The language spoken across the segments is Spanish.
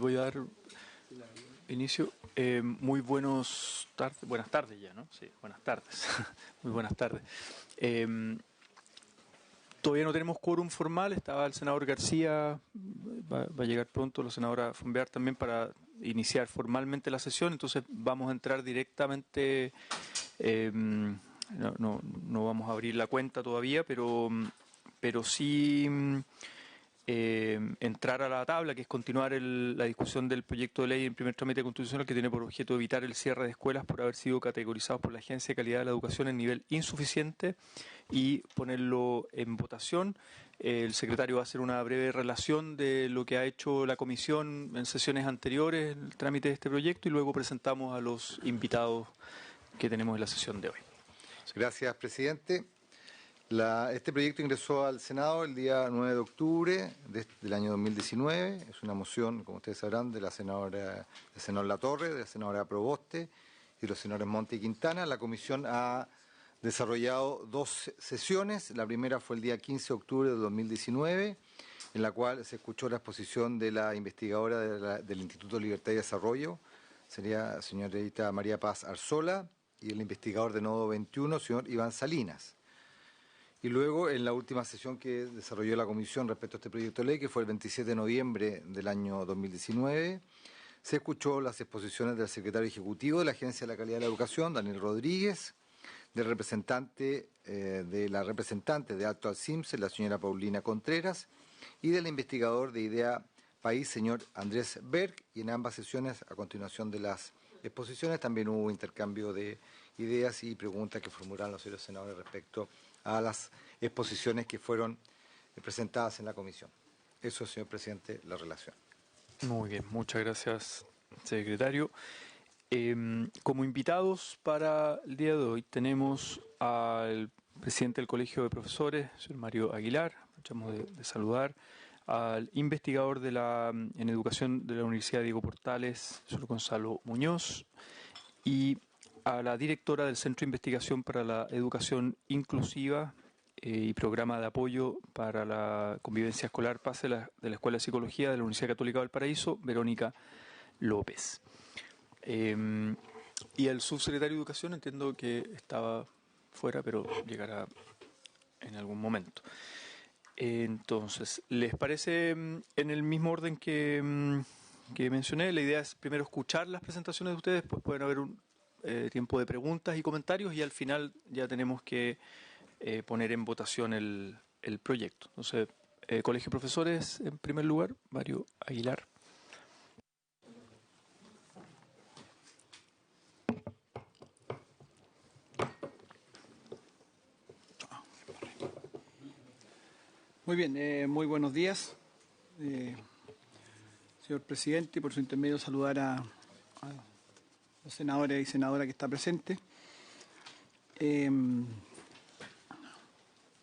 Voy a dar inicio. Buenas tardes ya, ¿no? Sí, buenas tardes. Muy buenas tardes. Todavía no tenemos quórum formal, estaba el senador García, va a llegar pronto, la senadora Fonbear también para iniciar formalmente la sesión, entonces vamos a entrar directamente, no vamos a abrir la cuenta todavía, pero sí entrar a la tabla, que es continuar la discusión del proyecto de ley en primer trámite constitucional que tiene por objeto evitar el cierre de escuelas por haber sido categorizados por la Agencia de Calidad de la Educación en nivel insuficiente y ponerlo en votación. El secretario va a hacer una breve relación de lo que ha hecho la comisión en sesiones anteriores, en el trámite de este proyecto, y luego presentamos a los invitados que tenemos en la sesión de hoy. Gracias, presidente. Este proyecto ingresó al Senado el día 9 de octubre del año 2019. Es una moción, como ustedes sabrán, del senador Latorre, de la senadora Proboste y de los senadores Monte y Quintana. La comisión ha desarrollado 2 sesiones. La primera fue el día 15 de octubre de 2019, en la cual se escuchó la exposición de la investigadora del Instituto Libertad y Desarrollo, sería señorita María Paz Arzola, y el investigador de Nodo 21, señor Iván Salinas. Y luego, en la última sesión que desarrolló la comisión respecto a este proyecto de ley, que fue el 27 de noviembre del año 2019, se escuchó las exposiciones del secretario ejecutivo de la Agencia de la Calidad de la Educación, Daniel Rodríguez, de la representante de Alto Alcimse, la señora Paulina Contreras, y del investigador de Idea País, señor Andrés Berg, y en ambas sesiones, a continuación de las exposiciones, también hubo intercambio de ideas y preguntas que formularon los señores senadores respecto a las exposiciones que fueron presentadas en la comisión. Eso, señor presidente, la relación. Muy bien, muchas gracias, secretario. Como invitados para el día de hoy tenemos al presidente del Colegio de Profesores, señor Mario Aguilar, aprovechamos de saludar, al investigador en Educación de la Universidad Diego Portales, señor Gonzalo Muñoz, y a la directora del Centro de Investigación para la Educación Inclusiva y Programa de Apoyo para la Convivencia Escolar PASE de la Escuela de Psicología de la Universidad Católica del Paraíso, Verónica López. Y el subsecretario de Educación entiendo que estaba fuera, pero llegará en algún momento. Entonces, ¿les parece en el mismo orden que mencioné? La idea es primero escuchar las presentaciones de ustedes, después pueden haber un tiempo de preguntas y comentarios y al final ya tenemos que poner en votación el proyecto. Entonces, Colegio de Profesores, en primer lugar, Mario Aguilar. Muy bien, muy buenos días, señor presidente, y por su intermedio saludar a los senadores y senadoras que está presente.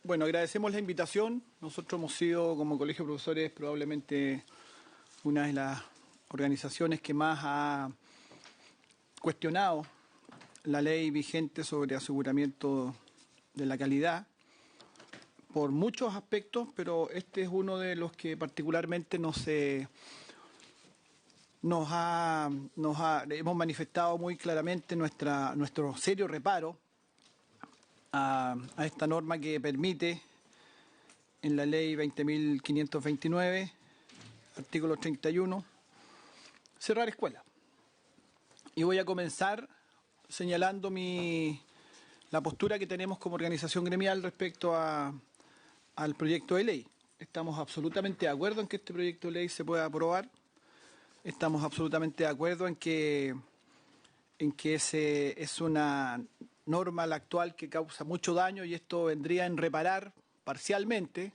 Bueno, agradecemos la invitación. Nosotros hemos sido, como Colegio de Profesores, probablemente una de las organizaciones que más ha cuestionado la ley vigente sobre aseguramiento de la calidad por muchos aspectos, pero este es uno de los que particularmente hemos manifestado muy claramente nuestro serio reparo a esta norma que permite en la ley 20.529, artículo 31, cerrar escuelas. Y voy a comenzar señalando la postura que tenemos como organización gremial respecto al proyecto de ley. Estamos absolutamente de acuerdo en que este proyecto de ley se pueda aprobar. Estamos absolutamente de acuerdo en que es una norma la actual que causa mucho daño y esto vendría en reparar parcialmente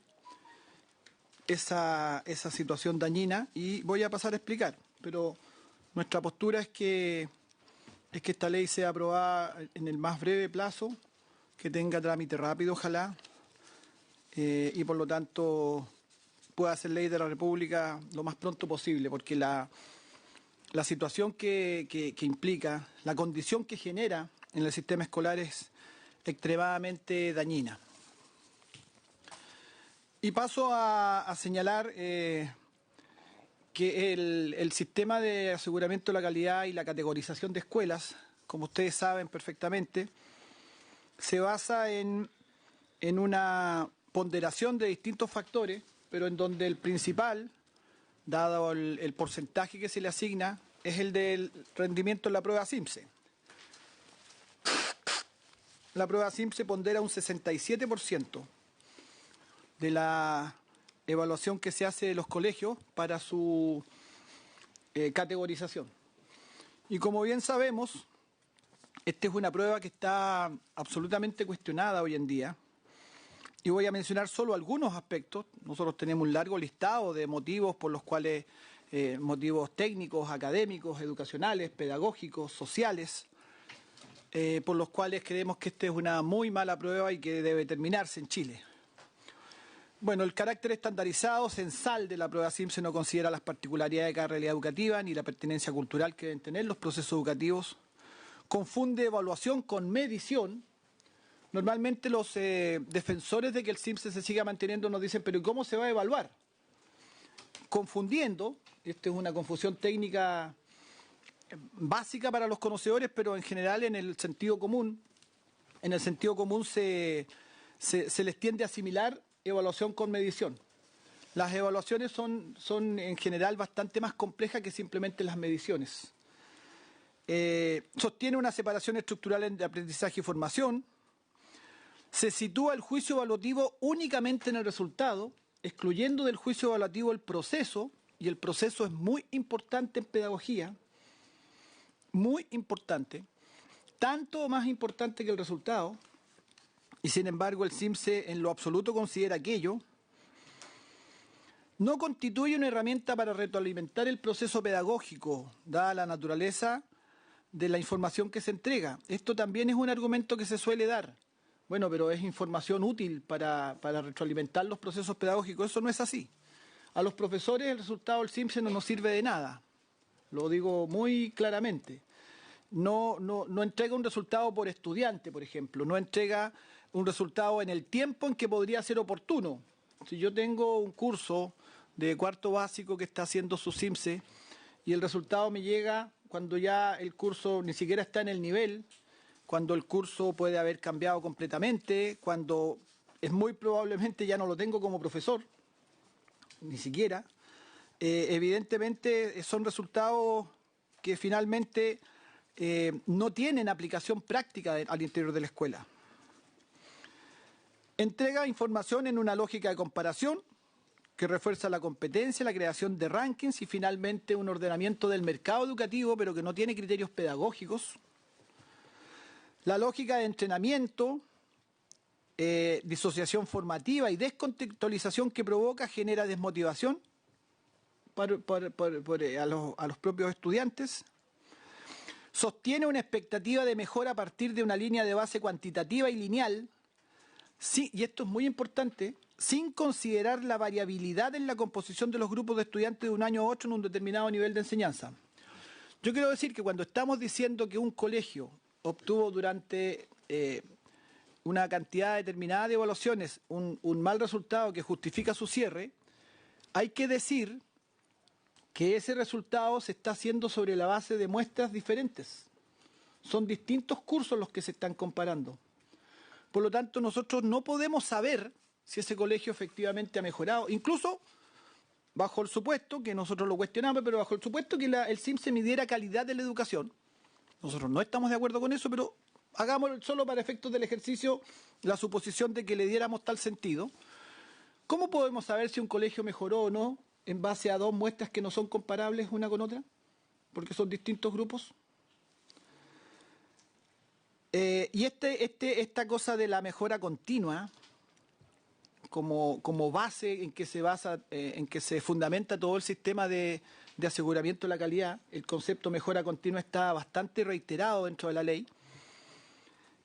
esa situación dañina, y voy a pasar a explicar. Pero nuestra postura es que esta ley sea aprobada en el más breve plazo, que tenga trámite rápido, ojalá, y por lo tanto pueda ser ley de la República lo más pronto posible, porque la situación que implica, la condición que genera en el sistema escolar es extremadamente dañina. Y paso a señalar que el sistema de aseguramiento de la calidad y la categorización de escuelas, como ustedes saben perfectamente, se basa en una ponderación de distintos factores, pero en donde el principal, dado el porcentaje que se le asigna, es el del rendimiento en la prueba SIMSE. La prueba SIMSE pondera un 67% de la evaluación que se hace de los colegios para su categorización. Y como bien sabemos, esta es una prueba que está absolutamente cuestionada hoy en día. Y voy a mencionar solo algunos aspectos. Nosotros tenemos un largo listado de motivos por los cuales, motivos técnicos, académicos, educacionales, pedagógicos, sociales, por los cuales creemos que esta es una muy mala prueba y que debe terminarse en Chile. Bueno, el carácter estandarizado, censal de la prueba SIMSE no considera las particularidades de cada realidad educativa ni la pertinencia cultural que deben tener los procesos educativos. Confunde evaluación con medición. Normalmente los defensores de que el SIMSE se siga manteniendo nos dicen, pero ¿cómo se va a evaluar? Confundiendo, esta es una confusión técnica básica para los conocedores, pero en general en el sentido común se les tiende a asimilar evaluación con medición. Las evaluaciones son en general bastante más complejas que simplemente las mediciones. Sostiene una separación estructural entre aprendizaje y formación. Se sitúa el juicio evaluativo únicamente en el resultado, excluyendo del juicio evaluativo el proceso, y el proceso es muy importante en pedagogía, muy importante, tanto o más importante que el resultado, y sin embargo el SIMSE en lo absoluto considera aquello. No constituye una herramienta para retroalimentar el proceso pedagógico, dada la naturaleza de la información que se entrega. Esto también es un argumento que se suele dar. Bueno, pero es información útil para retroalimentar los procesos pedagógicos. Eso no es así. A los profesores el resultado del SIMSE no nos sirve de nada. Lo digo muy claramente. No entrega un resultado por estudiante, por ejemplo. No entrega un resultado en el tiempo en que podría ser oportuno. Si yo tengo un curso de cuarto básico que está haciendo su SIMSE y el resultado me llega cuando ya el curso ni siquiera está en el nivel, cuando el curso puede haber cambiado completamente, cuando es muy probablemente ya no lo tengo como profesor, ni siquiera, evidentemente son resultados que finalmente no tienen aplicación práctica al interior de la escuela. Entrega información en una lógica de comparación que refuerza la competencia, la creación de rankings y finalmente un ordenamiento del mercado educativo, pero que no tiene criterios pedagógicos. La lógica de entrenamiento, disociación formativa y descontextualización que provoca genera desmotivación a los propios estudiantes. Sostiene una expectativa de mejora a partir de una línea de base cuantitativa y lineal, sí, y esto es muy importante, sin considerar la variabilidad en la composición de los grupos de estudiantes de un año a otro en un determinado nivel de enseñanza. Yo quiero decir que cuando estamos diciendo que un colegio obtuvo durante una cantidad determinada de evaluaciones un mal resultado que justifica su cierre, hay que decir que ese resultado se está haciendo sobre la base de muestras diferentes. Son distintos cursos los que se están comparando. Por lo tanto, nosotros no podemos saber si ese colegio efectivamente ha mejorado, incluso bajo el supuesto, que nosotros lo cuestionamos, pero bajo el supuesto que el SIMSE midiera calidad de la educación. Nosotros no estamos de acuerdo con eso, pero hagamos solo para efectos del ejercicio la suposición de que le diéramos tal sentido. ¿Cómo podemos saber si un colegio mejoró o no en base a dos muestras que no son comparables una con otra? Porque son distintos grupos. Y esta cosa de la mejora continua como base en que se basa, en que se fundamenta todo el sistema de aseguramiento de la calidad, el concepto mejora continua está bastante reiterado dentro de la ley.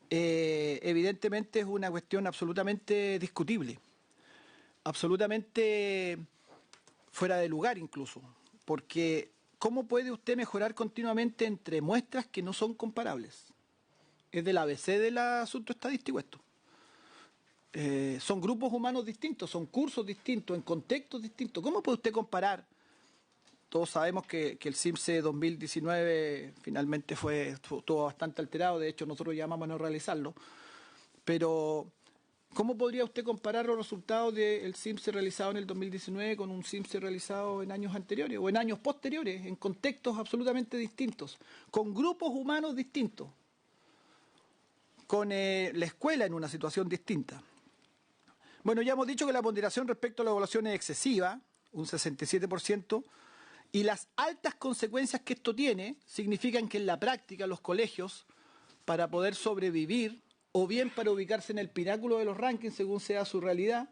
Evidentemente es una cuestión absolutamente discutible, absolutamente fuera de lugar incluso, porque ¿cómo puede usted mejorar continuamente entre muestras que no son comparables? Es del ABC del asunto estadístico esto. Son grupos humanos distintos, son cursos distintos, en contextos distintos. ¿Cómo puede usted comparar Todos sabemos que el CIMSE 2019 finalmente estuvo bastante alterado, de hecho nosotros llamamos a no realizarlo, pero ¿cómo podría usted comparar los resultados del CIMSE realizado en el 2019 con un CIMSE realizado en años anteriores o en años posteriores, en contextos absolutamente distintos, con grupos humanos distintos, con la escuela en una situación distinta? Bueno, ya hemos dicho que la ponderación respecto a la evaluación es excesiva, un 67%, y las altas consecuencias que esto tiene significan que en la práctica los colegios, para poder sobrevivir o bien para ubicarse en el pináculo de los rankings según sea su realidad,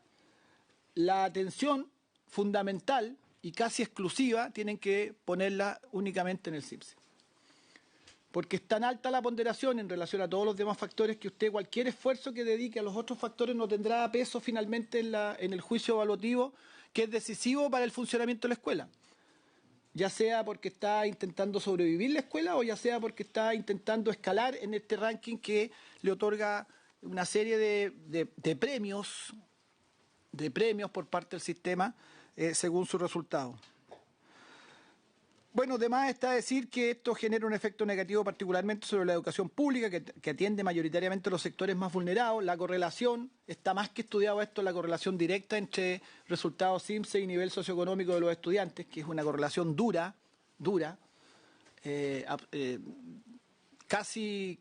la atención fundamental y casi exclusiva tienen que ponerla únicamente en el CIMSE. Porque es tan alta la ponderación en relación a todos los demás factores que usted cualquier esfuerzo que dedique a los otros factores no tendrá peso finalmente en el juicio evaluativo, que es decisivo para el funcionamiento de la escuela. Ya sea porque está intentando sobrevivir la escuela o ya sea porque está intentando escalar en este ranking que le otorga una serie de premios por parte del sistema según su resultado. Bueno, además está decir que esto genera un efecto negativo particularmente sobre la educación pública, que atiende mayoritariamente a los sectores más vulnerados. La correlación, está más que estudiado esto, la correlación directa entre resultados CIMSE y nivel socioeconómico de los estudiantes, que es una correlación dura, casi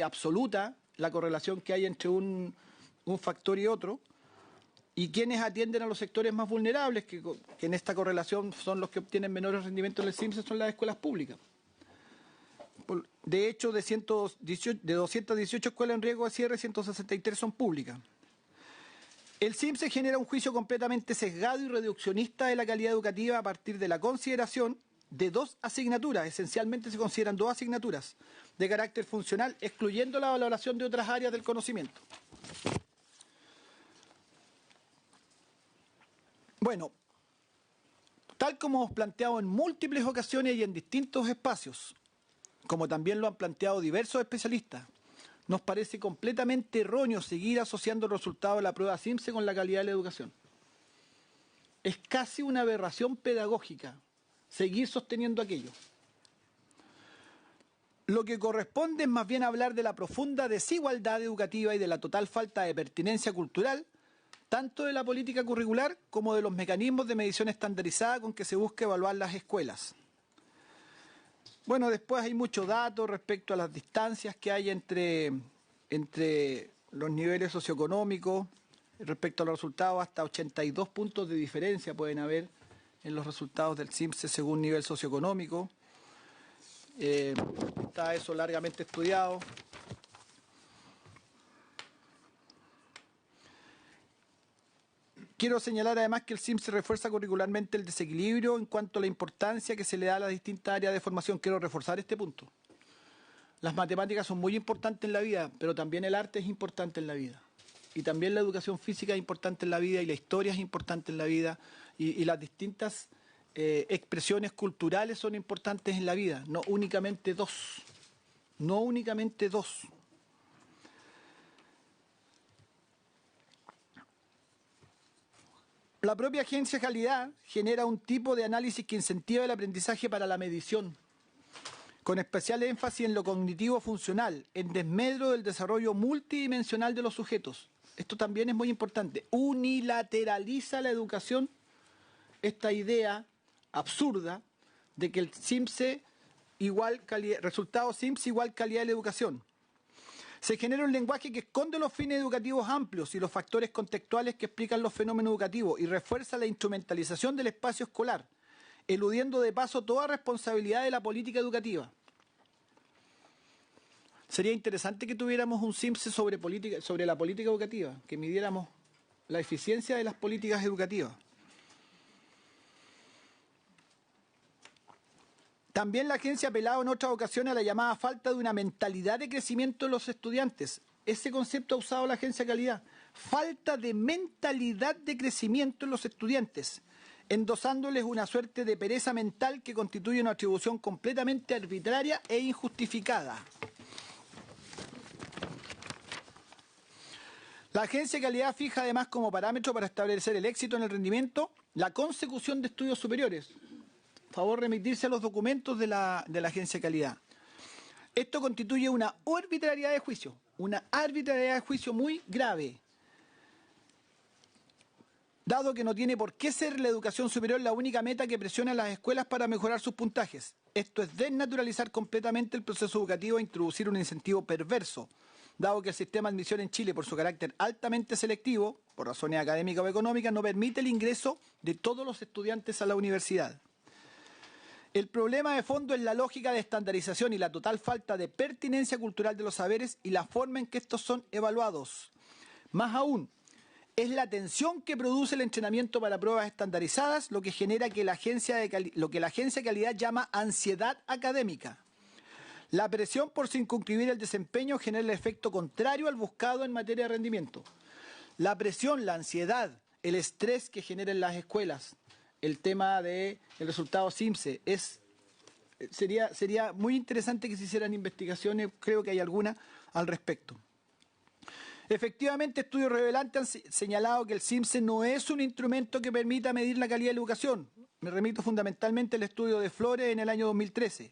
absoluta, la correlación que hay entre un factor y otro. Y quienes atienden a los sectores más vulnerables, que en esta correlación son los que obtienen menores rendimientos en el CIMSE, son las escuelas públicas. De hecho, de 218 escuelas en riesgo de cierre, 163 son públicas. El CIMSE genera un juicio completamente sesgado y reduccionista de la calidad educativa a partir de la consideración de dos asignaturas. Esencialmente se consideran dos asignaturas de carácter funcional, excluyendo la valoración de otras áreas del conocimiento. Bueno, tal como hemos planteado en múltiples ocasiones y en distintos espacios, como también lo han planteado diversos especialistas, nos parece completamente erróneo seguir asociando el resultado de la prueba CIMSE con la calidad de la educación. Es casi una aberración pedagógica seguir sosteniendo aquello. Lo que corresponde es más bien hablar de la profunda desigualdad educativa y de la total falta de pertinencia cultural, tanto de la política curricular como de los mecanismos de medición estandarizada con que se busca evaluar las escuelas. Bueno, después hay muchos datos respecto a las distancias que hay entre los niveles socioeconómicos, respecto a los resultados, hasta 82 puntos de diferencia pueden haber en los resultados del CIMSE según nivel socioeconómico. Está eso largamente estudiado. Quiero señalar además que el CIMSE refuerza curricularmente el desequilibrio en cuanto a la importancia que se le da a las distintas áreas de formación. Quiero reforzar este punto. Las matemáticas son muy importantes en la vida, pero también el arte es importante en la vida. Y también la educación física es importante en la vida y la historia es importante en la vida y las distintas expresiones culturales son importantes en la vida, no únicamente dos. No únicamente dos. La propia agencia de calidad genera un tipo de análisis que incentiva el aprendizaje para la medición, con especial énfasis en lo cognitivo funcional, en desmedro del desarrollo multidimensional de los sujetos. Esto también es muy importante. Unilateraliza la educación esta idea absurda de que el CIMSE igual calidad, resultado CIMSE igual calidad de la educación. Se genera un lenguaje que esconde los fines educativos amplios y los factores contextuales que explican los fenómenos educativos y refuerza la instrumentalización del espacio escolar, eludiendo de paso toda responsabilidad de la política educativa. Sería interesante que tuviéramos un CIMSE sobre la política educativa, que midiéramos la eficiencia de las políticas educativas. También la agencia ha apelado en otras ocasiones a la llamada falta de una mentalidad de crecimiento de los estudiantes. Ese concepto ha usado la agencia de calidad. Falta de mentalidad de crecimiento en los estudiantes, endosándoles una suerte de pereza mental que constituye una atribución completamente arbitraria e injustificada. La agencia de calidad fija además como parámetro para establecer el éxito en el rendimiento la consecución de estudios superiores. favor remitirse a los documentos de la Agencia de Calidad. Esto constituye una arbitrariedad de juicio muy grave, dado que no tiene por qué ser la educación superior la única meta que presiona a las escuelas para mejorar sus puntajes. Esto es desnaturalizar completamente el proceso educativo e introducir un incentivo perverso, dado que el sistema de admisión en Chile, por su carácter altamente selectivo, por razones académicas o económicas, no permite el ingreso de todos los estudiantes a la universidad. El problema de fondo es la lógica de estandarización y la total falta de pertinencia cultural de los saberes y la forma en que estos son evaluados. Más aún, es la tensión que produce el entrenamiento para pruebas estandarizadas lo que genera que la agencia de calidad llama ansiedad académica. La presión por circunscribir el desempeño genera el efecto contrario al buscado en materia de rendimiento. La presión, la ansiedad, el estrés que generan las escuelas, el tema del resultado CIMSE, sería muy interesante que se hicieran investigaciones, creo que hay alguna al respecto. Efectivamente, estudios revelantes han señalado que el CIMSE no es un instrumento que permita medir la calidad de la educación. Me remito fundamentalmente al estudio de Flores en el año 2013.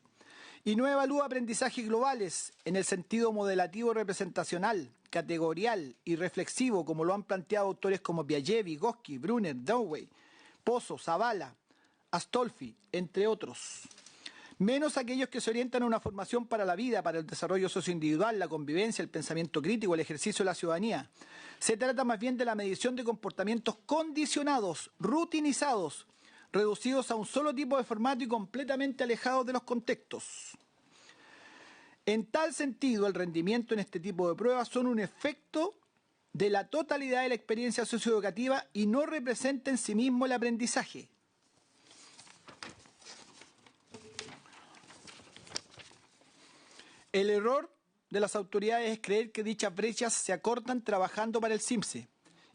Y no evalúa aprendizajes globales en el sentido modelativo representacional, categorial y reflexivo, como lo han planteado autores como Piaget, Vygotsky, Brunner, Dewey, Pozo, Zavala, Astolfi, entre otros. Menos aquellos que se orientan a una formación para la vida, para el desarrollo socioindividual, la convivencia, el pensamiento crítico, el ejercicio de la ciudadanía. Se trata más bien de la medición de comportamientos condicionados, rutinizados, reducidos a un solo tipo de formato y completamente alejados de los contextos. En tal sentido, el rendimiento en este tipo de pruebas son un efecto de la totalidad de la experiencia socioeducativa y no representa en sí mismo el aprendizaje. El error de las autoridades es creer que dichas brechas se acortan trabajando para el CIMSE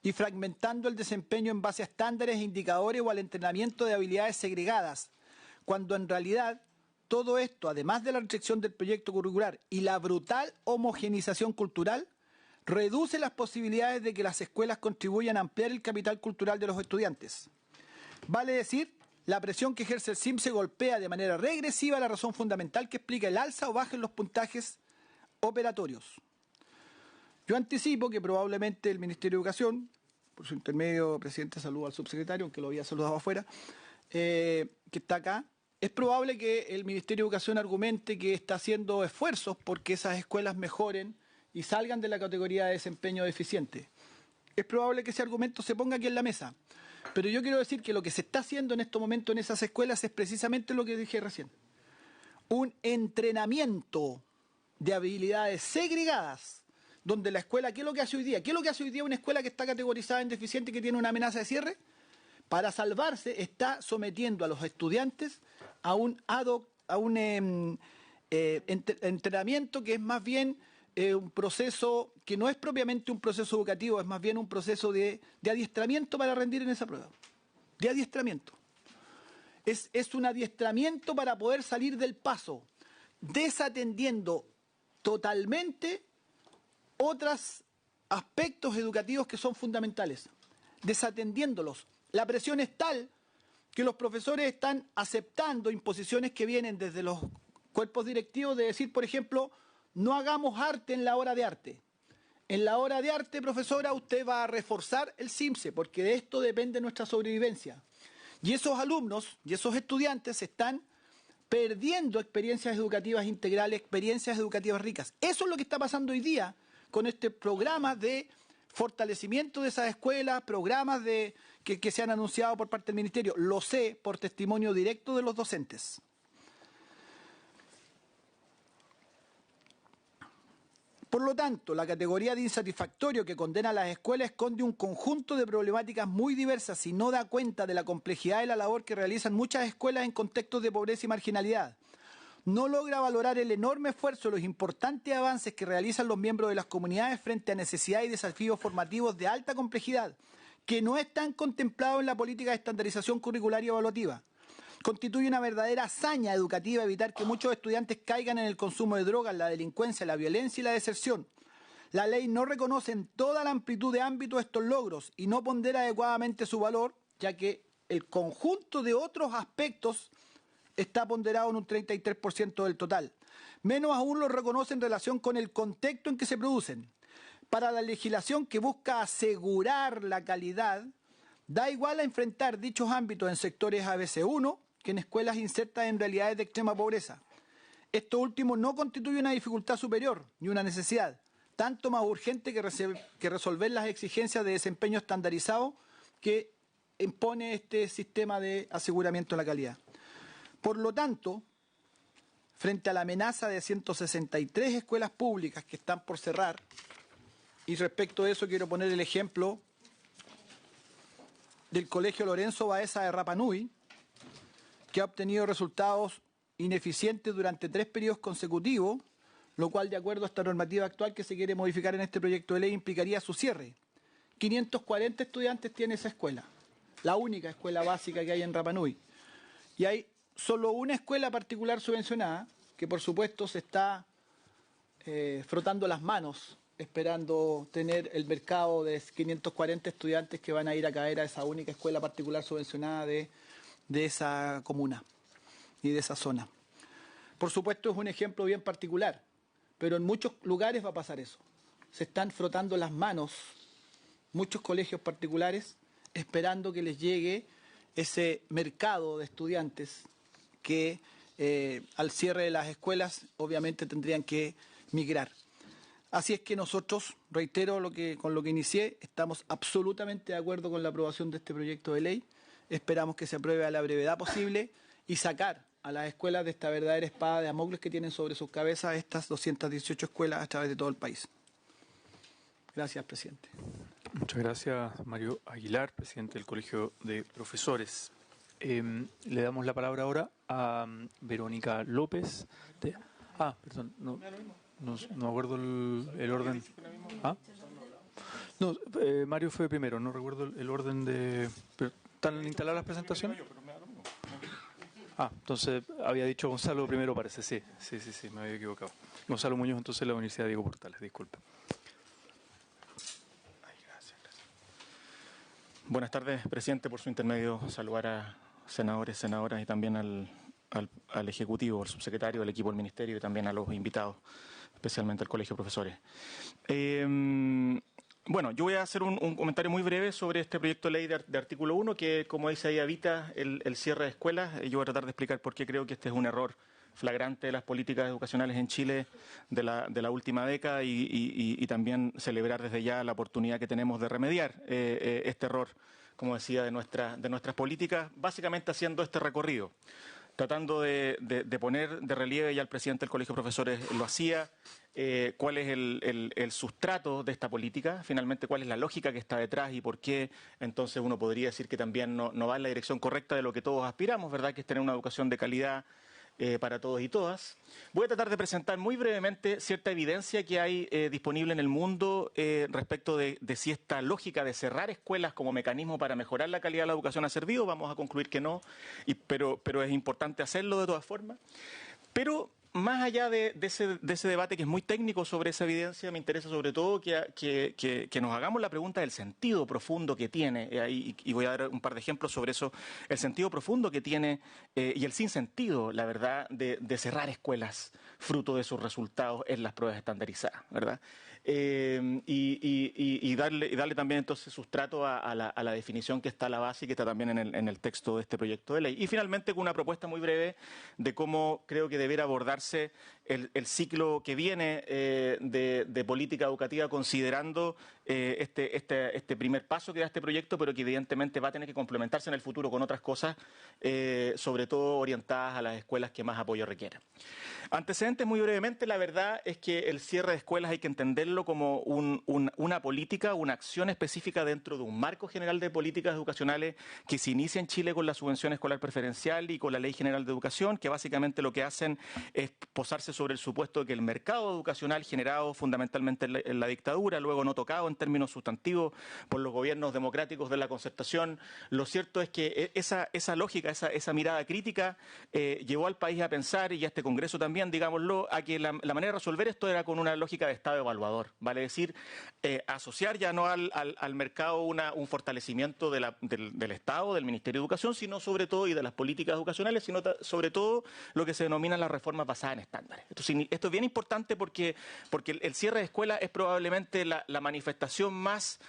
y fragmentando el desempeño en base a estándares e indicadores o al entrenamiento de habilidades segregadas, cuando en realidad todo esto, además de la restricción del proyecto curricular y la brutal homogenización cultural, reduce las posibilidades de que las escuelas contribuyan a ampliar el capital cultural de los estudiantes. Vale decir, la presión que ejerce el CIMSE golpea de manera regresiva la razón fundamental que explica el alza o baja en los puntajes operatorios. Yo anticipo que probablemente el Ministerio de Educación, por su intermedio, presidente, saludo al subsecretario, aunque lo había saludado afuera, que está acá, es probable que el Ministerio de Educación argumente que está haciendo esfuerzos porque esas escuelas mejoren y salgan de la categoría de desempeño deficiente. Es probable que ese argumento se ponga aquí en la mesa. Pero yo quiero decir que lo que se está haciendo en estos momentos en esas escuelas es precisamente lo que dije recién. Un entrenamiento de habilidades segregadas, donde la escuela, ¿qué es lo que hace hoy día? ¿Qué es lo que hace hoy día una escuela que está categorizada en deficiente y que tiene una amenaza de cierre? Para salvarse está sometiendo a los estudiantes a un entrenamiento que es más bien un proceso que no es propiamente un proceso educativo, es más bien un proceso de adiestramiento para rendir en esa prueba. De adiestramiento. Es un adiestramiento para poder salir del paso, desatendiendo totalmente otros aspectos educativos que son fundamentales, desatendiéndolos. La presión es tal que los profesores están aceptando imposiciones que vienen desde los cuerpos directivos de decir, por ejemplo, no hagamos arte en la hora de arte. En la hora de arte, profesora, usted va a reforzar el CIMSE, porque de esto depende nuestra sobrevivencia. Y esos alumnos y esos estudiantes están perdiendo experiencias educativas integrales, experiencias educativas ricas. Eso es lo que está pasando hoy día con este programa de fortalecimiento de esas escuelas, programas que se han anunciado por parte del Ministerio. Lo sé por testimonio directo de los docentes. Por lo tanto, la categoría de insatisfactorio que condena a las escuelas esconde un conjunto de problemáticas muy diversas y no da cuenta de la complejidad de la labor que realizan muchas escuelas en contextos de pobreza y marginalidad. No logra valorar el enorme esfuerzo y los importantes avances que realizan los miembros de las comunidades frente a necesidades y desafíos formativos de alta complejidad, que no están contemplados en la política de estandarización curricular y evaluativa. Constituye una verdadera hazaña educativa evitar que muchos estudiantes caigan en el consumo de drogas, la delincuencia, la violencia y la deserción. La ley no reconoce en toda la amplitud de ámbitos estos logros y no pondera adecuadamente su valor, ya que el conjunto de otros aspectos está ponderado en un 33% del total. Menos aún lo reconoce en relación con el contexto en que se producen. Para la legislación que busca asegurar la calidad, da igual a enfrentar dichos ámbitos en sectores ABC1 que en escuelas insertas en realidades de extrema pobreza. Esto último no constituye una dificultad superior ni una necesidad, tanto más urgente que resolver las exigencias de desempeño estandarizado que impone este sistema de aseguramiento de la calidad. Por lo tanto, frente a la amenaza de 163 escuelas públicas que están por cerrar, y respecto de eso quiero poner el ejemplo del Colegio Lorenzo Baeza de Rapa Nui, que ha obtenido resultados ineficientes durante 3 periodos consecutivos, lo cual, de acuerdo a esta normativa actual que se quiere modificar en este proyecto de ley, implicaría su cierre. 540 estudiantes tiene esa escuela, la única escuela básica que hay en Rapa Nui. Y hay solo una escuela particular subvencionada, que por supuesto se está frotando las manos, esperando tener el mercado de 540 estudiantes que van a ir a caer a esa única escuela particular subvencionada de esa comuna y de esa zona. Por supuesto es un ejemplo bien particular, pero en muchos lugares va a pasar eso. Se están frotando las manos muchos colegios particulares esperando que les llegue ese mercado de estudiantes que al cierre de las escuelas obviamente tendrían que migrar. Así es que nosotros, reitero con lo que inicié, estamos absolutamente de acuerdo con la aprobación de este proyecto de ley. Esperamos que se apruebe a la brevedad posible y sacar a las escuelas de esta verdadera espada de Damocles que tienen sobre sus cabezas estas 218 escuelas a través de todo el país. Gracias, presidente. Muchas gracias, Mario Aguilar, presidente del Colegio de Profesores. Le damos la palabra ahora a Verónica López. Perdón, no me acuerdo el orden. ¿Ah? No, Mario fue primero, no recuerdo el orden de... ¿Están instaladas las presentaciones? Entonces había dicho Gonzalo primero, parece. Sí, me había equivocado. Gonzalo Muñoz, entonces, de la Universidad Diego Portales, disculpe. Buenas tardes, presidente. Por su intermedio, saludar a senadores, senadoras y también al Ejecutivo, al subsecretario, al equipo del Ministerio y también a los invitados, especialmente al Colegio de Profesores. Bueno, yo voy a hacer un comentario muy breve sobre este proyecto de ley de artículo 1 que, como dice ahí, evita el cierre de escuelas. Yo voy a tratar de explicar por qué creo que este es un error flagrante de las políticas educacionales en Chile de la última década y también celebrar desde ya la oportunidad que tenemos de remediar este error, como decía, de nuestras políticas, básicamente haciendo este recorrido, tratando de poner de relieve, ya el presidente del Colegio de Profesores lo hacía, cuál es el sustrato de esta política, finalmente cuál es la lógica que está detrás y por qué entonces uno podría decir que también no va en la dirección correcta de lo que todos aspiramos, ¿verdad?, que es tener una educación de calidad para todos y todas. Voy a tratar de presentar muy brevemente cierta evidencia que hay disponible en el mundo respecto de si esta lógica de cerrar escuelas como mecanismo para mejorar la calidad de la educación ha servido. Vamos a concluir que no, pero es importante hacerlo de todas formas. Pero más allá de ese debate que es muy técnico sobre esa evidencia, me interesa sobre todo que nos hagamos la pregunta del sentido profundo que tiene, y voy a dar un par de ejemplos sobre eso, el sentido profundo que tiene y el sinsentido, la verdad, de cerrar escuelas fruto de sus resultados en las pruebas estandarizadas, ¿verdad? Y darle también entonces sustrato a la definición que está a la base y que está también en el texto de este proyecto de ley. Y finalmente con una propuesta muy breve de cómo creo que debiera abordarse el ciclo que viene de política educativa, considerando este primer paso que da este proyecto, pero que evidentemente va a tener que complementarse en el futuro con otras cosas, sobre todo orientadas a las escuelas que más apoyo requieren. Antecedentes muy brevemente, la verdad es que el cierre de escuelas hay que entenderlo como una política, una acción específica dentro de un marco general de políticas educacionales que se inicia en Chile con la subvención escolar preferencial y con la Ley General de Educación, que básicamente lo que hacen es posarse base sobre el supuesto de que el mercado educacional generado fundamentalmente en la dictadura, luego no tocado en términos sustantivos por los gobiernos democráticos de la concertación, lo cierto es que esa lógica, esa mirada crítica llevó al país a pensar, y a este Congreso también, digámoslo, a que la manera de resolver esto era con una lógica de Estado evaluador, vale decir, asociar ya no al mercado un fortalecimiento del Estado, del Ministerio de Educación, sino sobre todo, y de las políticas educacionales, sino sobre todo lo que se denominan las reformas basadas en estándares. Esto es bien importante porque el cierre de escuelas es probablemente la manifestación más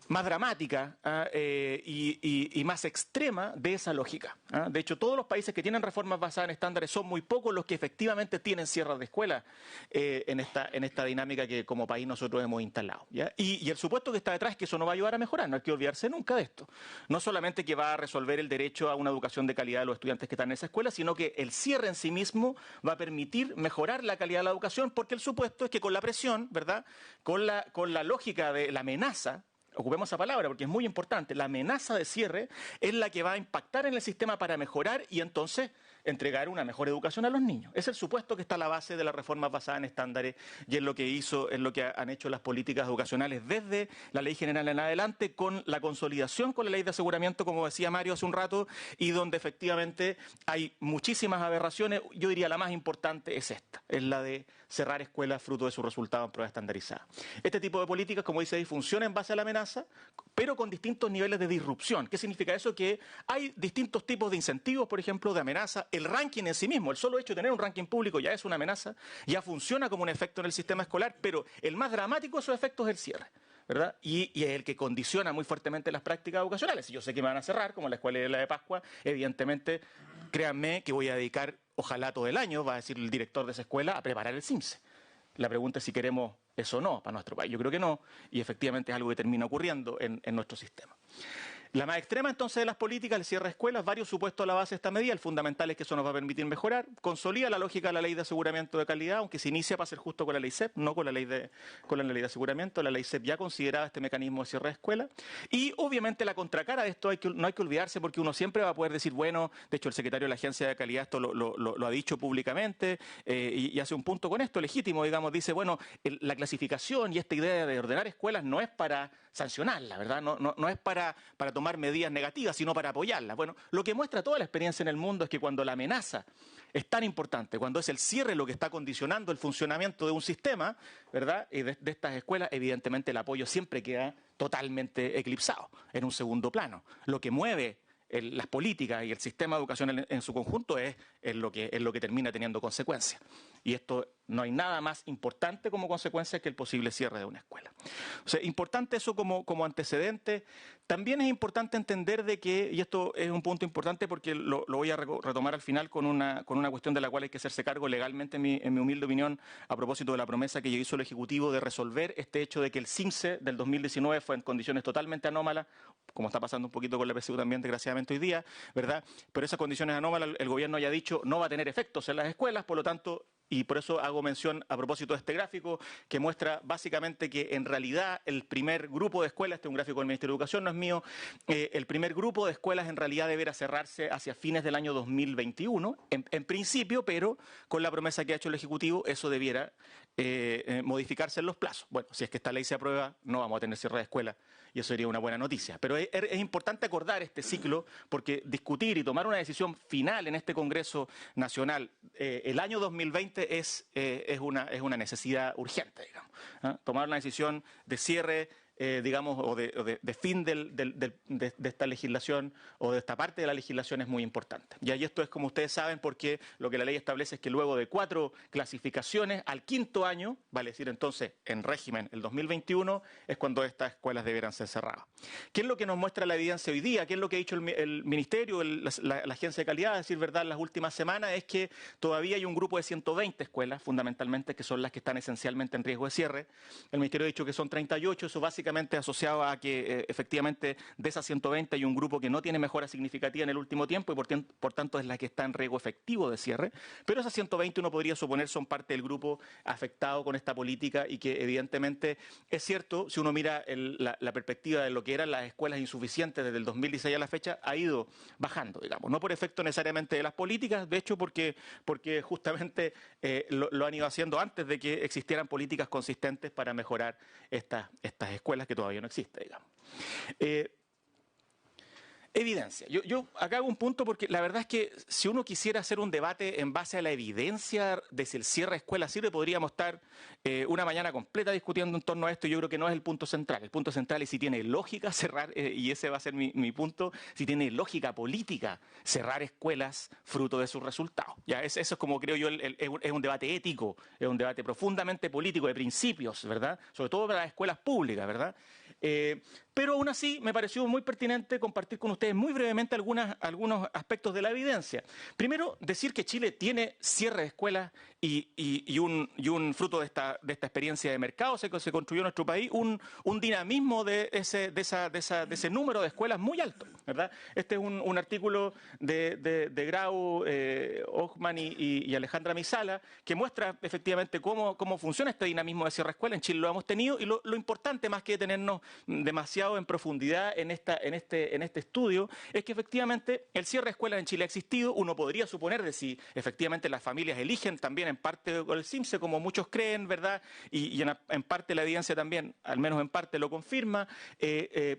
dramática y más extrema de esa lógica. De hecho, todos los países que tienen reformas basadas en estándares son muy pocos los que efectivamente tienen cierres de escuelas en esta dinámica que como país nosotros hemos instalado, ¿ya? Y el supuesto que está detrás es que eso no va a ayudar a mejorar, no hay que olvidarse nunca de esto. No solamente que va a resolver el derecho a una educación de calidad de los estudiantes que están en esa escuela, sino que el cierre en sí mismo va a permitir mejorar la calidad de la educación, porque el supuesto es que con la presión, ¿verdad?, con la lógica de la amenaza, ocupemos esa palabra porque es muy importante, la amenaza de cierre es la que va a impactar en el sistema para mejorar y entonces entregar una mejor educación a los niños. Es el supuesto que está a la base de las reformas basadas en estándares y es lo que han hecho las políticas educacionales desde la Ley General en adelante, con la consolidación con la Ley de Aseguramiento, como decía Mario hace un rato, y donde efectivamente hay muchísimas aberraciones. Yo diría la más importante es esta, es la de cerrar escuelas fruto de su resultado en prueba estandarizada. Este tipo de políticas, como dice ahí, funciona en base a la amenaza, pero con distintos niveles de disrupción. ¿Qué significa eso? Que hay distintos tipos de incentivos, por ejemplo, de amenaza. El ranking en sí mismo, el solo hecho de tener un ranking público ya es una amenaza, ya funciona como un efecto en el sistema escolar, pero el más dramático de esos efectos es el cierre, ¿verdad? Y es el que condiciona muy fuertemente las prácticas educacionales. Si yo sé que me van a cerrar, como la escuela de la de Pascua, evidentemente, créanme que voy a dedicar, ojalá todo el año, va a decir el director de esa escuela, a preparar el CIMSE. La pregunta es si queremos eso o no para nuestro país. Yo creo que no, y efectivamente es algo que termina ocurriendo en nuestro sistema. La más extrema entonces de las políticas, el cierre de escuelas, varios supuestos a la base de esta medida. El fundamental es que eso nos va a permitir mejorar. Consolida la lógica de la Ley de Aseguramiento de Calidad, aunque se inicia para ser justo con la Ley CEP, no con la Ley de Aseguramiento. La Ley CEP ya consideraba este mecanismo de cierre de escuelas. Y obviamente la contracara de esto no hay que olvidarse, porque uno siempre va a poder decir, bueno, de hecho el secretario de la Agencia de Calidad esto lo ha dicho públicamente y hace un punto con esto, legítimo, digamos, dice, bueno, la clasificación y esta idea de ordenar escuelas no es para sancionarla, ¿verdad? No es para tomar medidas negativas, sino para apoyarla. Bueno, lo que muestra toda la experiencia en el mundo es que cuando la amenaza es tan importante, cuando es el cierre lo que está condicionando el funcionamiento de un sistema, ¿verdad?, de estas escuelas, evidentemente el apoyo siempre queda totalmente eclipsado, en un segundo plano. Lo que mueve las políticas y el sistema educacional en su conjunto es lo que termina teniendo consecuencias. Y esto no hay nada más importante como consecuencia que el posible cierre de una escuela. O sea, importante eso como antecedente. También es importante entender de que, y esto es un punto importante porque lo voy a retomar al final con una cuestión de la cual hay que hacerse cargo legalmente, en mi humilde opinión, a propósito de la promesa que hizo el Ejecutivo de resolver este hecho de que el CIMSE del 2019 fue en condiciones totalmente anómalas, como está pasando un poquito con la PSU también, desgraciadamente hoy día, ¿verdad? Pero esas condiciones anómalas, el gobierno ya ha dicho, no va a tener efectos en las escuelas, por lo tanto, y por eso hago mención a propósito de este gráfico que muestra básicamente que en realidad el primer grupo de escuelas, este es un gráfico del Ministerio de Educación, no es mío, el primer grupo de escuelas en realidad deberá cerrarse hacia fines del año 2021, en principio, pero con la promesa que ha hecho el Ejecutivo eso debiera modificarse en los plazos. Bueno, si es que esta ley se aprueba, no vamos a tener cierre de escuelas y eso sería una buena noticia. Pero es importante acordar este ciclo porque discutir y tomar una decisión final en este Congreso Nacional el año 2020 es una necesidad urgente, digamos, ¿eh? Tomar una decisión de cierre, digamos, o de fin de esta legislación o de esta parte de la legislación es muy importante. Y ahí esto es, como ustedes saben, porque lo que la ley establece es que luego de 4 clasificaciones, al 5.º año, vale decir entonces en régimen el 2021, es cuando estas escuelas deberán ser cerradas. ¿Qué es lo que nos muestra la evidencia hoy día? ¿Qué es lo que ha dicho el Ministerio, la Agencia de Calidad? A decir verdad, en las últimas semanas es que todavía hay un grupo de 120 escuelas, fundamentalmente, que son las que están esencialmente en riesgo de cierre. El Ministerio ha dicho que son 38, eso básicamente básicamente asociado a que efectivamente de esas 120 hay un grupo que no tiene mejora significativa en el último tiempo y por tanto es la que está en riesgo efectivo de cierre, pero esas 120 uno podría suponer son parte del grupo afectado con esta política y que evidentemente es cierto, si uno mira la perspectiva de lo que eran las escuelas insuficientes desde el 2016 a la fecha, ha ido bajando, digamos, no por efecto necesariamente de las políticas, de hecho porque justamente lo han ido haciendo antes de que existieran políticas consistentes para mejorar estas escuelas que todavía no existen, digamos. Evidencia. Yo acá hago un punto porque la verdad es que si uno quisiera hacer un debate en base a la evidencia de si el cierre de escuelas sirve, podríamos estar una mañana completa discutiendo en torno a esto. Yo creo que no es el punto central. El punto central es si tiene lógica cerrar, y ese va a ser mi punto, si tiene lógica política cerrar escuelas fruto de sus resultados. ¿Ya? Eso es como creo yo, es un debate ético, es un debate profundamente político de principios, ¿verdad? Sobre todo para las escuelas públicas, ¿verdad? Pero aún así me pareció muy pertinente compartir con ustedes muy brevemente algunos aspectos de la evidencia. Primero, decir que Chile tiene cierre de escuelas y un fruto de esta experiencia de mercado se construyó en nuestro país un dinamismo de ese número de escuelas muy alto, ¿verdad? Este es un artículo de Grau, Ochman y Alejandra Misala que muestra efectivamente cómo funciona este dinamismo de cierre de escuelas. En Chile lo hemos tenido y lo importante, más que detenernos demasiado en profundidad en este estudio, es que efectivamente el cierre de escuelas en Chile ha existido. Uno podría suponer de si efectivamente las familias eligen también en parte con el CIMSE, como muchos creen, ¿verdad? Y en parte la evidencia también, al menos en parte lo confirma.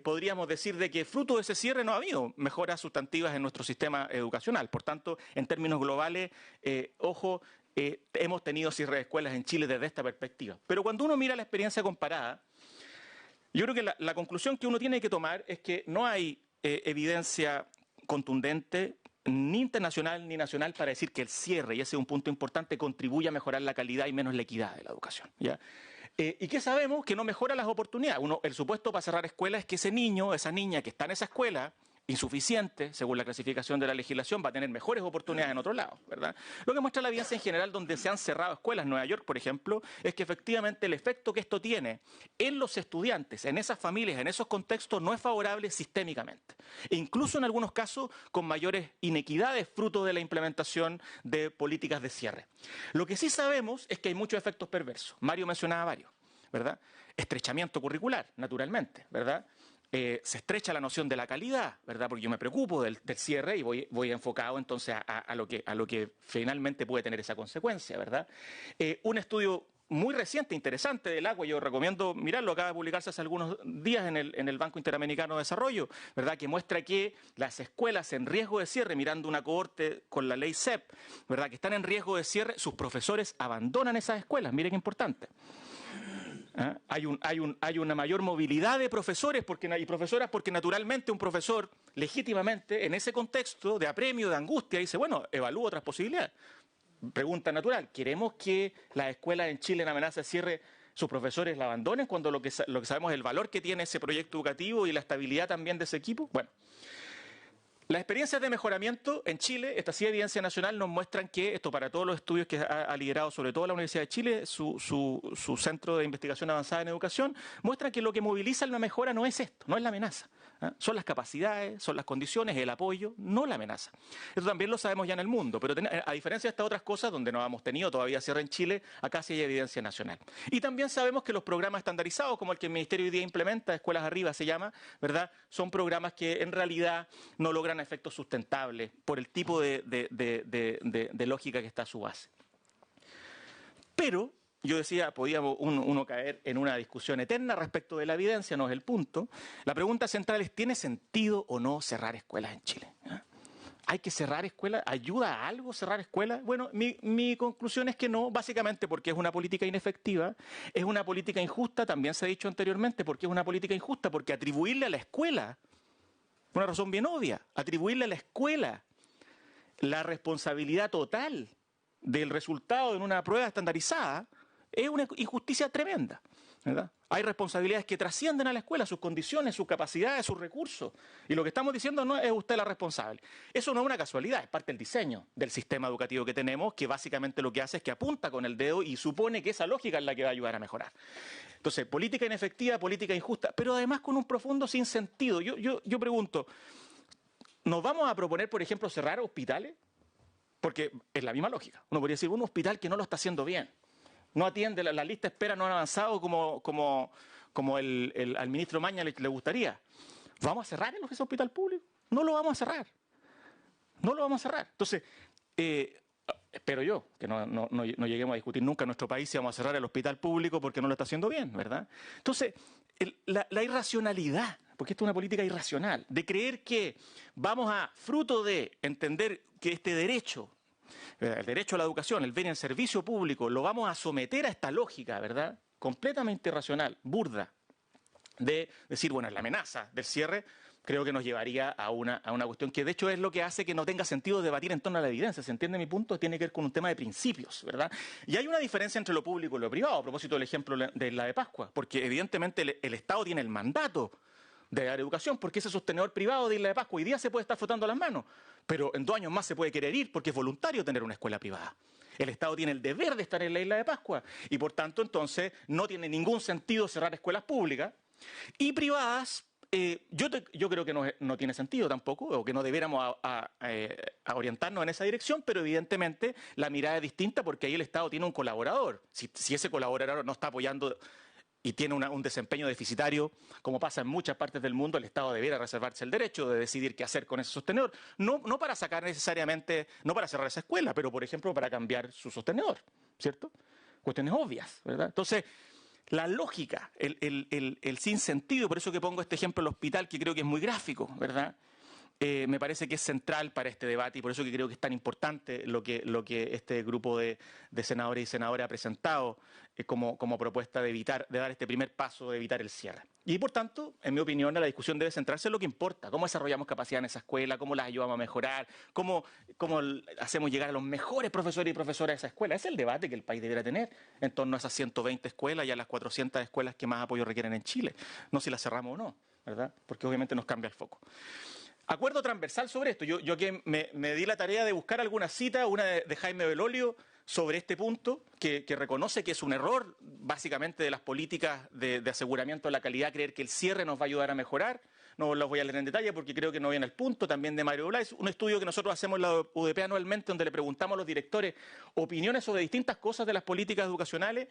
Podríamos decir de que fruto de ese cierre no ha habido mejoras sustantivas en nuestro sistema educacional. Por tanto, en términos globales, hemos tenido cierre de escuelas en Chile desde esta perspectiva. Pero cuando uno mira la experiencia comparada, yo creo que la conclusión que uno tiene que tomar es que no hay evidencia contundente, ni internacional ni nacional, para decir que el cierre, y ese es un punto importante, contribuye a mejorar la calidad y menos la equidad de la educación, ¿ya? ¿Y qué sabemos? Que no mejora las oportunidades. El supuesto para cerrar escuelas es que ese niño, esa niña que está en esa escuela, insuficiente, según la clasificación de la legislación, va a tener mejores oportunidades en otro lado, ¿verdad? Lo que muestra la evidencia en general donde se han cerrado escuelas, en Nueva York, por ejemplo, es que efectivamente el efecto que esto tiene en los estudiantes, en esas familias, en esos contextos, no es favorable sistémicamente. E incluso en algunos casos con mayores inequidades fruto de la implementación de políticas de cierre. Lo que sí sabemos es que hay muchos efectos perversos. Mario mencionaba varios, ¿verdad? Estrechamiento curricular, naturalmente, ¿verdad? Se estrecha la noción de la calidad, ¿verdad? Porque yo me preocupo del cierre y voy enfocado entonces a lo que finalmente puede tener esa consecuencia, ¿verdad? Un estudio muy reciente, interesante del agua, yo recomiendo mirarlo, acaba de publicarse hace algunos días en el Banco Interamericano de Desarrollo, ¿verdad? Que muestra que las escuelas en riesgo de cierre, mirando una cohorte con la ley CEP, ¿verdad? Que están en riesgo de cierre, sus profesores abandonan esas escuelas, miren qué importante. Hay una mayor movilidad de profesores y profesoras porque naturalmente un profesor legítimamente en ese contexto de apremio, de angustia, dice, bueno, evalúo otras posibilidades. Pregunta natural, ¿queremos que las escuelas en Chile en amenaza de cierre sus profesores la abandonen cuando lo que sabemos es el valor que tiene ese proyecto educativo y la estabilidad también de ese equipo? Bueno. Las experiencias de mejoramiento en Chile, esta sí evidencia nacional, nos muestran que esto para todos los estudios que ha liderado sobre todo la Universidad de Chile, su centro de investigación avanzada en educación, muestran que lo que moviliza la mejora no es esto, no es la amenaza. Son las capacidades, son las condiciones, el apoyo, no la amenaza. Eso también lo sabemos ya en el mundo, pero a diferencia de estas otras cosas donde no hemos tenido todavía cierre en Chile, acá sí hay evidencia nacional. Y también sabemos que los programas estandarizados, como el que el Ministerio hoy día implementa, Escuelas Arriba se llama, ¿verdad? Son programas que en realidad no logran efectos sustentables por el tipo de lógica que está a su base. Pero yo decía, podíamos uno caer en una discusión eterna respecto de la evidencia, no es el punto. La pregunta central es, ¿tiene sentido o no cerrar escuelas en Chile? ¿Hay que cerrar escuelas? ¿Ayuda a algo cerrar escuelas? Bueno, mi conclusión es que no, básicamente porque es una política inefectiva, es una política injusta, también se ha dicho anteriormente, porque es una política injusta, porque atribuirle a la escuela, por una razón bien obvia, atribuirle a la escuela la responsabilidad total del resultado en una prueba estandarizada, es una injusticia tremenda, ¿verdad? Hay responsabilidades que trascienden a la escuela, sus condiciones, sus capacidades, sus recursos. Y lo que estamos diciendo no es usted la responsable. Eso no es una casualidad, es parte del diseño del sistema educativo que tenemos, que básicamente lo que hace es que apunta con el dedo y supone que esa lógica es la que va a ayudar a mejorar. Entonces, política inefectiva, política injusta, pero además con un profundo sinsentido. Yo pregunto, ¿nos vamos a proponer, por ejemplo, cerrar hospitales? Porque es la misma lógica. Uno podría decir, un hospital que no lo está haciendo bien, no atiende, la lista de espera no han avanzado como al ministro Maña le gustaría. ¿Vamos a cerrar ese hospital público? No lo vamos a cerrar. No lo vamos a cerrar. Entonces, espero yo que no lleguemos a discutir nunca en nuestro país si vamos a cerrar el hospital público porque no lo está haciendo bien, ¿verdad? Entonces, la irracionalidad, porque esto es una política irracional, de creer que vamos a, fruto de entender que este derecho, el derecho a la educación, el bien en servicio público, lo vamos a someter a esta lógica, ¿verdad? Completamente irracional, burda, de decir, bueno, la amenaza del cierre creo que nos llevaría a una cuestión que de hecho es lo que hace que no tenga sentido debatir en torno a la evidencia. ¿Se entiende mi punto? Tiene que ver con un tema de principios, ¿verdad? Y hay una diferencia entre lo público y lo privado, a propósito del ejemplo de la de Pascua, porque evidentemente el Estado tiene el mandato de dar educación, porque ese sostenedor privado de Isla de Pascua hoy día se puede estar frotando las manos, pero en 2 años más se puede querer ir porque es voluntario tener una escuela privada. El Estado tiene el deber de estar en la Isla de Pascua y por tanto entonces no tiene ningún sentido cerrar escuelas públicas y privadas. Yo creo que no tiene sentido tampoco, o que no debiéramos a orientarnos en esa dirección, pero evidentemente la mirada es distinta porque ahí el Estado tiene un colaborador. Si ese colaborador no está apoyando y tiene un desempeño deficitario, como pasa en muchas partes del mundo, el Estado debiera reservarse el derecho de decidir qué hacer con ese sostenedor. No para sacar necesariamente, no para cerrar esa escuela, pero por ejemplo para cambiar su sostenedor, ¿cierto? Cuestiones obvias, ¿verdad? Entonces, la lógica, el sinsentido, por eso que pongo este ejemplo del hospital, que creo que es muy gráfico, ¿verdad? Me parece que es central para este debate y por eso que creo que es tan importante lo que este grupo de senadores y senadoras ha presentado como propuesta de dar este primer paso de evitar el cierre. Y por tanto, en mi opinión, la discusión debe centrarse en lo que importa, cómo desarrollamos capacidad en esa escuela, cómo las ayudamos a mejorar, cómo hacemos llegar a los mejores profesores y profesoras de esa escuela. Ese es el debate que el país debería tener en torno a esas 120 escuelas y a las 400 escuelas que más apoyo requieren en Chile, no si las cerramos o no, ¿verdad? Porque obviamente nos cambia el foco. Acuerdo transversal sobre esto. Yo que me di la tarea de buscar alguna cita, una de Jaime Belolio, sobre este punto, que reconoce que es un error, básicamente, de las políticas de aseguramiento de la calidad, creer que el cierre nos va a ayudar a mejorar. No los voy a leer en detalle porque creo que no viene al punto. También de Mario Blais, un estudio que nosotros hacemos en la UDP anualmente, donde le preguntamos a los directores opiniones sobre distintas cosas de las políticas educacionales.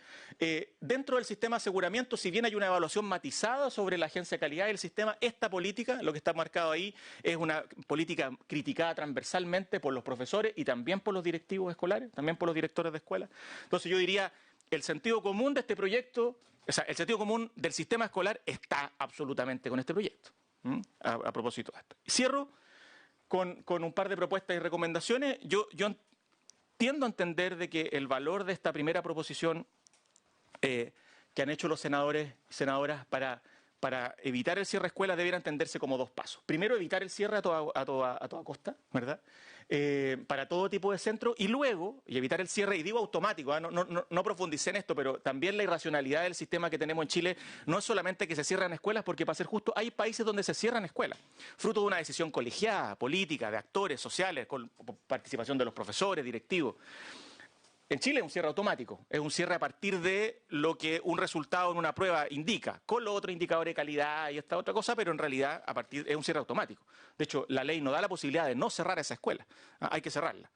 Dentro del sistema de aseguramiento, si bien hay una evaluación matizada sobre la agencia de calidad del sistema, esta política, lo que está marcado ahí, es una política criticada transversalmente por los profesores y también por los directivos escolares, también por los directores de escuela. Entonces yo diría, el sentido común de este proyecto, o sea, el sentido común del sistema escolar está absolutamente con este proyecto. A propósito de esto. Cierro con un par de propuestas y recomendaciones. Yo tiendo a entender de que el valor de esta primera proposición que han hecho los senadores y senadoras para evitar el cierre de escuelas debiera entenderse como 2 pasos. Primero, evitar el cierre a toda costa, ¿verdad? Para todo tipo de centros y luego, y evitar el cierre, y digo automático, no profundicé en esto, pero también la irracionalidad del sistema que tenemos en Chile no es solamente que se cierran escuelas, porque para ser justo, hay países donde se cierran escuelas, fruto de una decisión colegiada, política, de actores sociales, con participación de los profesores, directivos. En Chile es un cierre automático, es un cierre a partir de lo que un resultado en una prueba indica, con los otros indicadores de calidad y esta otra cosa, pero en realidad es un cierre automático. De hecho, la ley no da la posibilidad de no cerrar esa escuela, hay que cerrarla.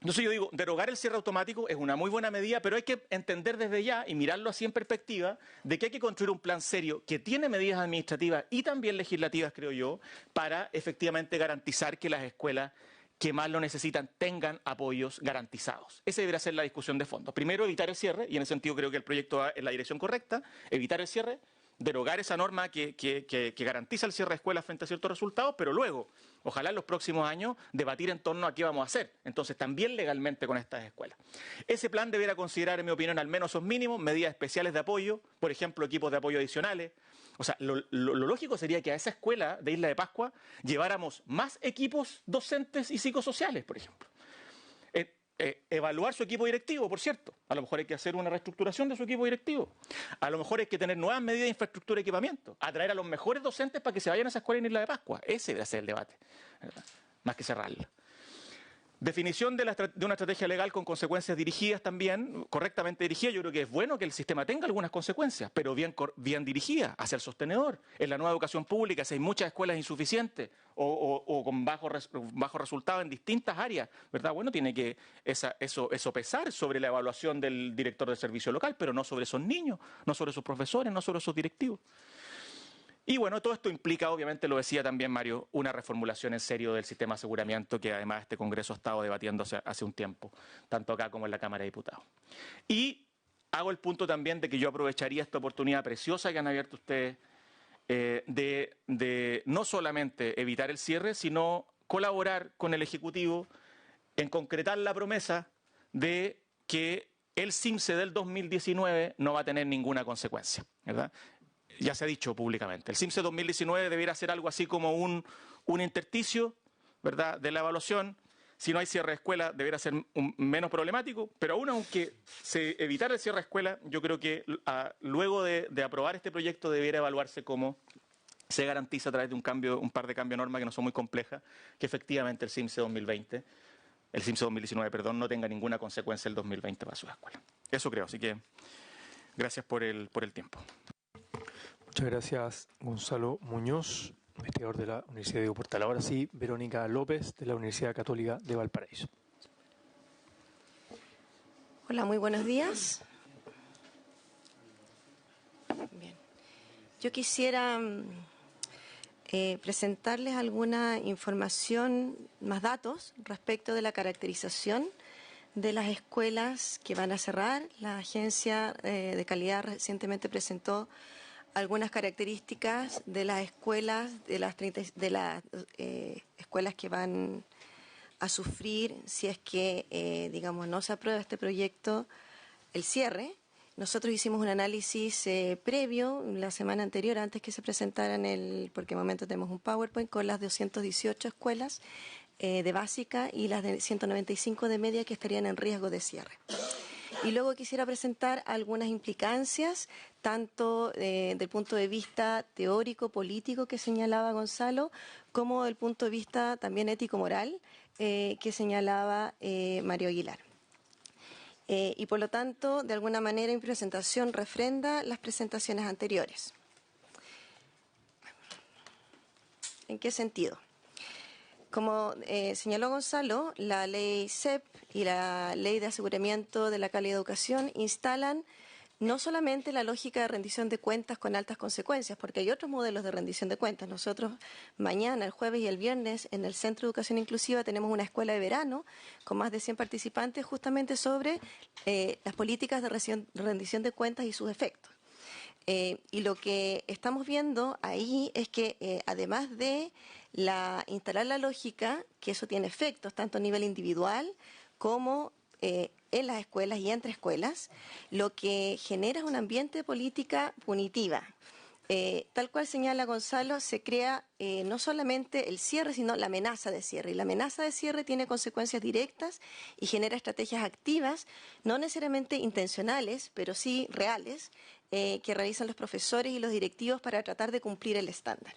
Entonces yo digo, derogar el cierre automático es una muy buena medida, pero hay que entender desde ya y mirarlo así en perspectiva de que hay que construir un plan serio que tiene medidas administrativas y también legislativas, creo yo, para efectivamente garantizar que las escuelas que más lo necesitan tengan apoyos garantizados. Esa debería ser la discusión de fondo. Primero, evitar el cierre, y en ese sentido creo que el proyecto va en la dirección correcta, evitar el cierre, derogar esa norma que garantiza el cierre de escuelas frente a ciertos resultados, pero luego, ojalá en los próximos años, debatir en torno a qué vamos a hacer, entonces también legalmente con estas escuelas. Ese plan debería considerar, en mi opinión, al menos esos mínimos, medidas especiales de apoyo, por ejemplo, equipos de apoyo adicionales. O sea, lo lógico sería que a esa escuela de Isla de Pascua lleváramos más equipos docentes y psicosociales, por ejemplo. evaluar su equipo directivo, por cierto. A lo mejor hay que hacer una reestructuración de su equipo directivo. A lo mejor hay que tener nuevas medidas de infraestructura y equipamiento. Atraer a los mejores docentes para que se vayan a esa escuela en Isla de Pascua. Ese debe ser el debate, ¿verdad? Más que cerrarla. Definición de una estrategia legal con consecuencias dirigidas también, correctamente dirigidas. Yo creo que es bueno que el sistema tenga algunas consecuencias, pero bien dirigidas hacia el sostenedor. En la nueva educación pública, si hay muchas escuelas insuficientes o con bajo resultado en distintas áreas, ¿verdad? Bueno, tiene que eso pesar sobre la evaluación del director de servicio local, pero no sobre esos niños, no sobre sus profesores, no sobre esos directivos. Y bueno, todo esto implica, obviamente, lo decía también Mario, una reformulación en serio del sistema de aseguramiento que además este Congreso ha estado debatiendo hace un tiempo, tanto acá como en la Cámara de Diputados. Y hago el punto también de que yo aprovecharía esta oportunidad preciosa que han abierto ustedes de no solamente evitar el cierre, sino colaborar con el Ejecutivo en concretar la promesa de que el CIMSE del 2019 no va a tener ninguna consecuencia, ¿verdad? Ya se ha dicho públicamente. El CIMSE 2019 debería ser algo así como un intersticio, ¿verdad?, de la evaluación. Si no hay cierre de escuela, debería ser menos problemático, pero aún aunque se evitara el cierre de escuela, yo creo que luego de aprobar este proyecto debiera evaluarse cómo se garantiza a través de un par de cambios de normas que no son muy complejas, que efectivamente el CIMSE 2019, perdón, no tenga ninguna consecuencia el 2020 para sus escuelas. Eso creo, así que gracias por el tiempo. Muchas gracias, Gonzalo Muñoz, investigador de la Universidad de Portal. Ahora sí, Verónica López, de la Universidad Católica de Valparaíso. Hola, muy buenos días. Bien. Yo quisiera presentarles alguna información, más datos, respecto de la caracterización de las escuelas que van a cerrar. La Agencia de Calidad recientemente presentó algunas características de las escuelas, escuelas que van a sufrir si es que, no se aprueba este proyecto, el cierre. Nosotros hicimos un análisis previo la semana anterior, antes que se presentaran porque de momento tenemos un PowerPoint con las 218 escuelas de básica y las de 195 de media que estarían en riesgo de cierre. Y luego quisiera presentar algunas implicancias, tanto del punto de vista teórico, político que señalaba Gonzalo, como del punto de vista también ético-moral que señalaba Mario Aguilar. Y por lo tanto, de alguna manera, mi presentación refrenda las presentaciones anteriores. ¿En qué sentido? Como señaló Gonzalo, la ley CEP y la ley de aseguramiento de la calidad de educación instalan no solamente la lógica de rendición de cuentas con altas consecuencias, porque hay otros modelos de rendición de cuentas. Nosotros mañana, el jueves y el viernes, en el Centro de Educación Inclusiva tenemos una escuela de verano con más de 100 participantes justamente sobre las políticas de rendición de cuentas y sus efectos. Y lo que estamos viendo ahí es que además de instalar la lógica, que eso tiene efectos tanto a nivel individual como en las escuelas y entre escuelas, lo que genera es un ambiente de política punitiva. Tal cual señala Gonzalo, se crea no solamente el cierre, sino la amenaza de cierre. Y la amenaza de cierre tiene consecuencias directas y genera estrategias activas, no necesariamente intencionales, pero sí reales, que realizan los profesores y los directivos para tratar de cumplir el estándar.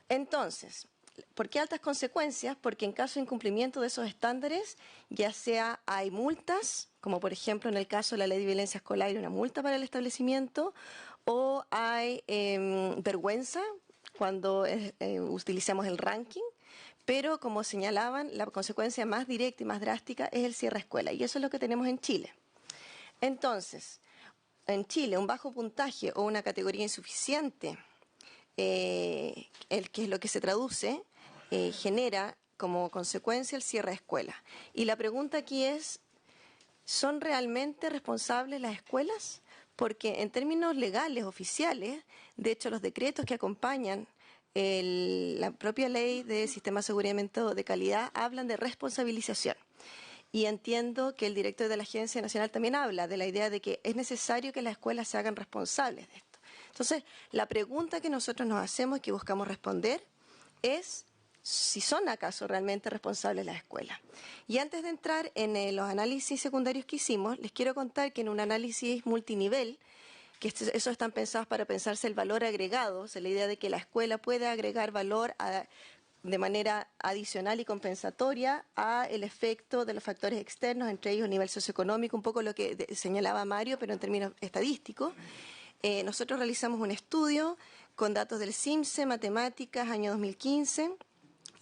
Entonces, ¿por qué altas consecuencias? Porque en caso de incumplimiento de esos estándares, ya sea hay multas, como por ejemplo en el caso de la ley de violencia escolar, hay una multa para el establecimiento, o hay vergüenza cuando utilizamos el ranking, pero como señalaban, la consecuencia más directa y más drástica es el cierre de escuela, y eso es lo que tenemos en Chile. Entonces, en Chile, un bajo puntaje o una categoría insuficiente, que es lo que se traduce, genera como consecuencia el cierre de escuela. Y la pregunta aquí es, ¿son realmente responsables las escuelas? Porque en términos legales, oficiales, de hecho los decretos que acompañan la propia ley de Sistema de Aseguramiento de Calidad hablan de responsabilización. Y entiendo que el director de la Agencia Nacional también habla de la idea de que es necesario que las escuelas se hagan responsables de esto. Entonces, la pregunta que nosotros nos hacemos y que buscamos responder es, si son acaso realmente responsables las escuelas. Y antes de entrar en los análisis secundarios que hicimos, les quiero contar que en un análisis multinivel, que esos están pensados para pensarse el valor agregado, o sea, la idea de que la escuela puede agregar valor de manera adicional y compensatoria a el efecto de los factores externos, entre ellos el nivel socioeconómico, un poco lo que señalaba Mario, pero en términos estadísticos. Nosotros realizamos un estudio con datos del CIMSE, matemáticas, año 2015.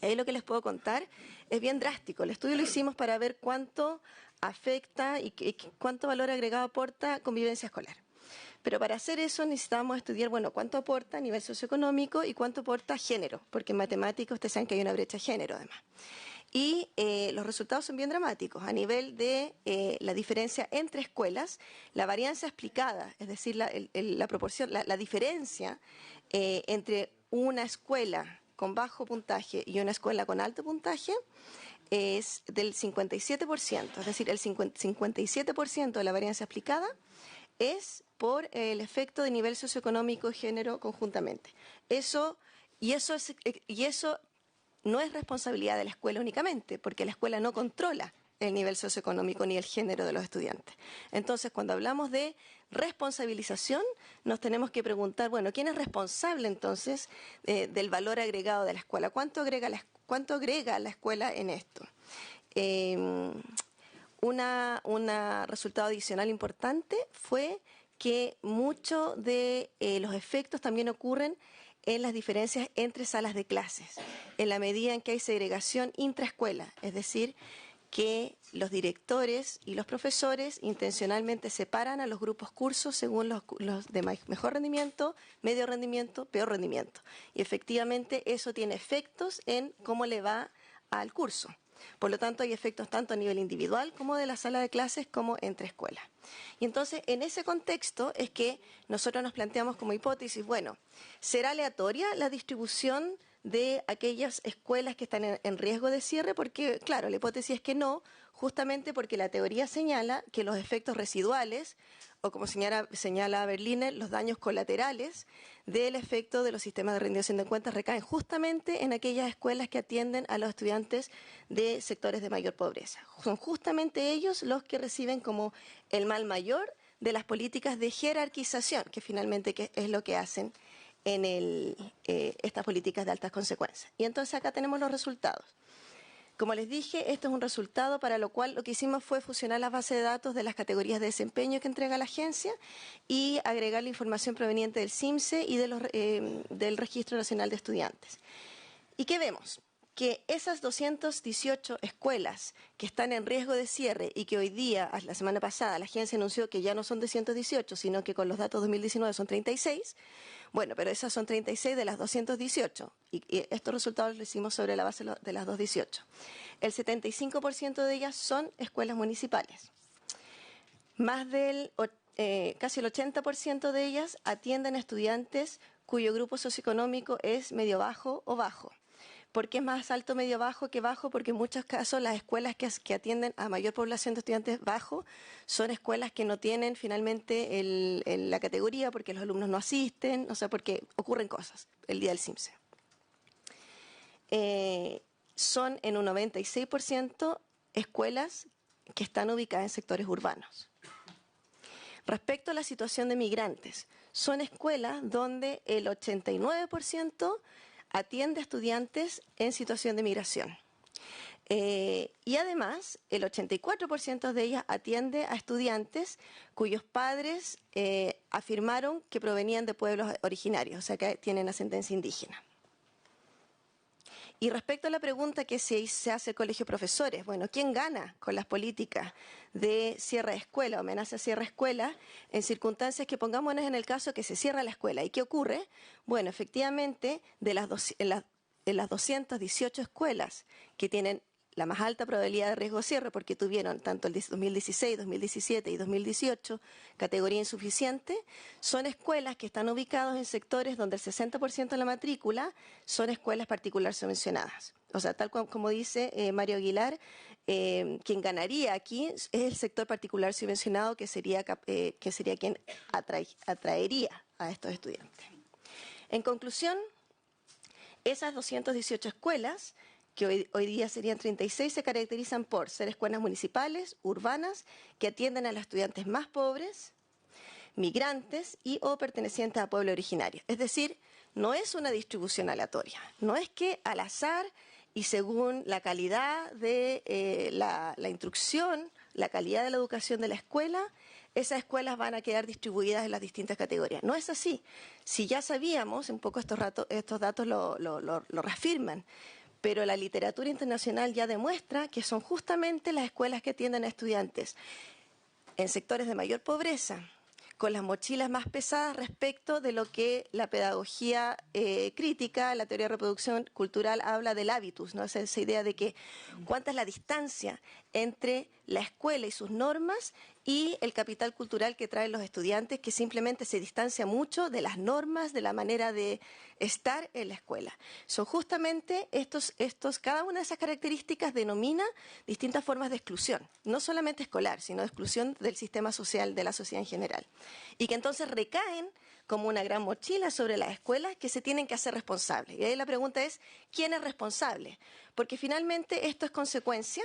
Ahí lo que les puedo contar es bien drástico. El estudio lo hicimos para ver cuánto afecta y cuánto valor agregado aporta convivencia escolar. Pero para hacer eso necesitamos estudiar, bueno, cuánto aporta a nivel socioeconómico y cuánto aporta género, porque en matemáticas ustedes saben que hay una brecha de género además. Y los resultados son bien dramáticos. A nivel de la diferencia entre escuelas, la varianza explicada, es decir, la proporción, la diferencia entre una escuela con bajo puntaje y una escuela con alto puntaje es del 57%, es decir, el 57% de la varianza explicada es por el efecto de nivel socioeconómico y género conjuntamente. Eso no es responsabilidad de la escuela únicamente, porque la escuela no controla el nivel socioeconómico ni el género de los estudiantes. Entonces, cuando hablamos de responsabilización, nos tenemos que preguntar, bueno, ¿quién es responsable entonces del valor agregado de la escuela? ¿Cuánto agrega la escuela en esto? Un resultado adicional importante fue que muchos de los efectos también ocurren en las diferencias entre salas de clases, en la medida en que hay segregación intraescuela, es decir, que los directores y los profesores intencionalmente separan a los grupos cursos según los de mejor rendimiento, medio rendimiento, peor rendimiento. Y efectivamente eso tiene efectos en cómo le va al curso. Por lo tanto, hay efectos tanto a nivel individual como de la sala de clases como entre escuelas. Y entonces, en ese contexto es que nosotros nos planteamos como hipótesis, bueno, ¿será aleatoria la distribución de aquellas escuelas que están en riesgo de cierre? Porque, claro, la hipótesis es que no, justamente porque la teoría señala que los efectos residuales, o como señala Berliner, los daños colaterales del efecto de los sistemas de rendición de cuentas recaen justamente en aquellas escuelas que atienden a los estudiantes de sectores de mayor pobreza. Son justamente ellos los que reciben como el mal mayor de las políticas de jerarquización, que finalmente es lo que hacen en estas políticas de altas consecuencias. Y entonces acá tenemos los resultados. Como les dije, esto es un resultado para lo cual lo que hicimos fue fusionar las bases de datos de las categorías de desempeño que entrega la agencia y agregar la información proveniente del CIMSE y del Registro Nacional de Estudiantes. ¿Y qué vemos? Que esas 218 escuelas que están en riesgo de cierre y que hoy día, la semana pasada, la agencia anunció que ya no son 218, sino que con los datos 2019 son 36, bueno, pero esas son 36 de las 218 y estos resultados los hicimos sobre la base de las 218. El 75% de ellas son escuelas municipales. Más del casi el 80% de ellas atienden a estudiantes cuyo grupo socioeconómico es medio bajo o bajo. ¿Por qué es más alto, medio, bajo que bajo? Porque en muchos casos las escuelas que atienden a mayor población de estudiantes bajos son escuelas que no tienen finalmente la categoría porque los alumnos no asisten, o sea, porque ocurren cosas el día del CIMSE. Son en un 96% escuelas que están ubicadas en sectores urbanos. Respecto a la situación de migrantes, son escuelas donde el 89% atiende a estudiantes en situación de migración. Y además, el 84% de ellas atiende a estudiantes cuyos padres afirmaron que provenían de pueblos originarios, o sea, que tienen ascendencia indígena. Y respecto a la pregunta que se hace el Colegio de Profesores, bueno, ¿quién gana con las políticas de cierre de escuela o amenaza de cierre de escuela en circunstancias que pongámonos en el caso que se cierra la escuela? ¿Y qué ocurre? Bueno, efectivamente, en las 218 escuelas que tienen la más alta probabilidad de riesgo de cierre, porque tuvieron tanto el 2016, 2017 y 2018 categoría insuficiente, son escuelas que están ubicadas en sectores donde el 60% de la matrícula son escuelas particular subvencionadas. O sea, tal como dice Mario Aguilar, quien ganaría aquí es el sector particular subvencionado, que sería quien atraería a estos estudiantes. En conclusión, Esas 218 escuelas, que hoy día serían 36, se caracterizan por ser escuelas municipales, urbanas, que atienden a los estudiantes más pobres, migrantes y o pertenecientes a pueblos originarios. Es decir, no es una distribución aleatoria, no es que al azar y según la calidad de la instrucción, la calidad de la educación de la escuela, esas escuelas van a quedar distribuidas en las distintas categorías. No es así. Si ya sabíamos, un poco estos datos lo reafirman, pero la literatura internacional ya demuestra que son justamente las escuelas que atienden a estudiantes en sectores de mayor pobreza, con las mochilas más pesadas respecto de lo que la pedagogía crítica, la teoría de reproducción cultural habla del hábitus, ¿no? Esa idea de que cuánta es la distancia entre la escuela y sus normas y el capital cultural que traen los estudiantes, que simplemente se distancia mucho de las normas, de la manera de estar en la escuela. Son justamente cada una de esas características denomina distintas formas de exclusión, no solamente escolar, sino de exclusión del sistema social, de la sociedad en general. Y que entonces recaen como una gran mochila sobre las escuelas que se tienen que hacer responsables. Y ahí la pregunta es, ¿quién es responsable? Porque finalmente esto es consecuencia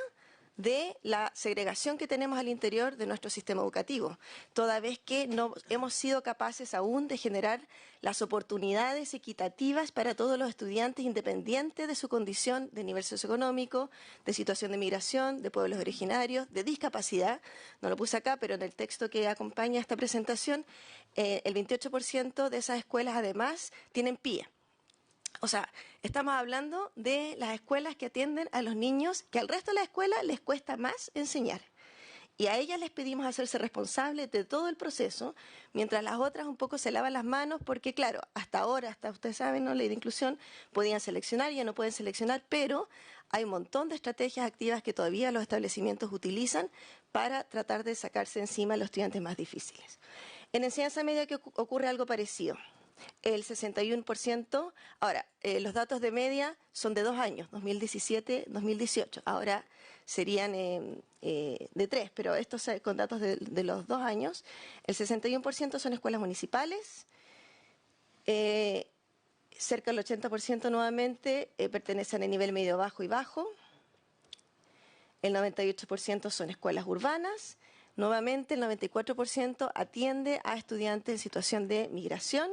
de la segregación que tenemos al interior de nuestro sistema educativo, toda vez que no hemos sido capaces aún de generar las oportunidades equitativas para todos los estudiantes, independiente de su condición de nivel socioeconómico, de situación de migración, de pueblos originarios, de discapacidad. No lo puse acá, pero en el texto que acompaña esta presentación, el 28% de esas escuelas además tienen PIE. O sea, estamos hablando de las escuelas que atienden a los niños que al resto de la escuela les cuesta más enseñar. Y a ellas les pedimos hacerse responsables de todo el proceso, mientras las otras un poco se lavan las manos porque, claro, hasta ahora, hasta ustedes saben, ¿no? Ley de inclusión, podían seleccionar, ya no pueden seleccionar, pero hay un montón de estrategias activas que todavía los establecimientos utilizan para tratar de sacarse encima a los estudiantes más difíciles. En enseñanza media que ocurre algo parecido. El 61%, ahora, los datos de media son de 2 años, 2017-2018, ahora serían de 3, pero estos con datos de los 2 años, el 61% son escuelas municipales, cerca del 80% nuevamente pertenecen a nivel medio bajo y bajo, el 98% son escuelas urbanas, nuevamente el 94% atiende a estudiantes en situación de migración,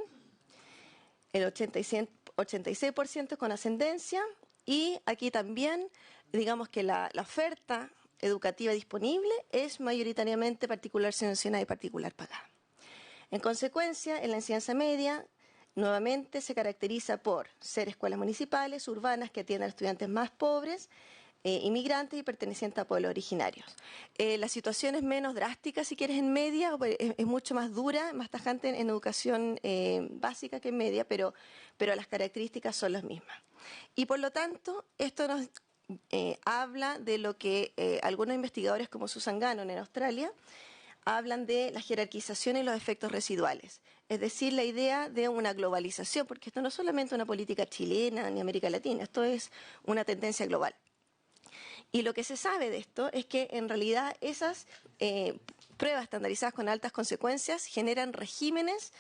el 86% con ascendencia y aquí también digamos que la oferta educativa disponible es mayoritariamente particular subvencionada y particular pagada. En consecuencia, en la enseñanza media nuevamente se caracteriza por ser escuelas municipales, urbanas que atienden a estudiantes más pobres, inmigrantes y pertenecientes a pueblos originarios. La situación es menos drástica, si quieres, en media, es mucho más dura, más tajante en educación básica que en media, pero las características son las mismas. Y por lo tanto, esto nos habla de lo que algunos investigadores como Susan Gannon en Australia hablan de la jerarquización y los efectos residuales. Es decir, la idea de una globalización, porque esto no es solamente una política chilena ni América Latina, esto es una tendencia global. Y lo que se sabe de esto es que en realidad esas pruebas estandarizadas con altas consecuencias generan regímenes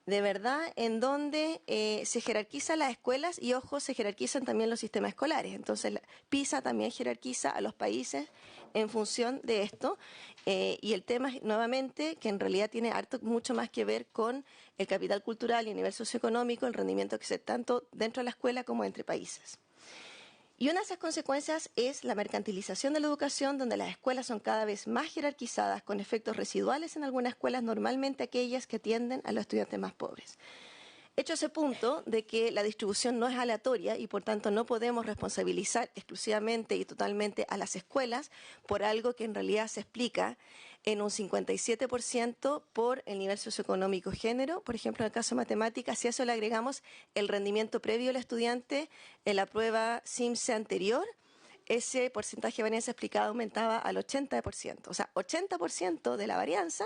de verdad en donde se jerarquizan las escuelas y, ojo, se jerarquizan también los sistemas escolares. Entonces, PISA también jerarquiza a los países en función de esto. Y el tema es, nuevamente, que en realidad tiene mucho más que ver con el capital cultural y el nivel socioeconómico, el rendimiento que se tanto dentro de la escuela como entre países. Y una de esas consecuencias es la mercantilización de la educación, donde las escuelas son cada vez más jerarquizadas, con efectos residuales en algunas escuelas, normalmente aquellas que atienden a los estudiantes más pobres. Hecho ese punto de que la distribución no es aleatoria y por tanto no podemos responsabilizar exclusivamente y totalmente a las escuelas por algo que en realidad se explica en un 57% por el nivel socioeconómico género. Por ejemplo, en el caso de matemáticas, si a eso le agregamos el rendimiento previo del estudiante en la prueba CIMSE anterior, ese porcentaje de varianza explicada aumentaba al 80%. O sea, 80% de la varianza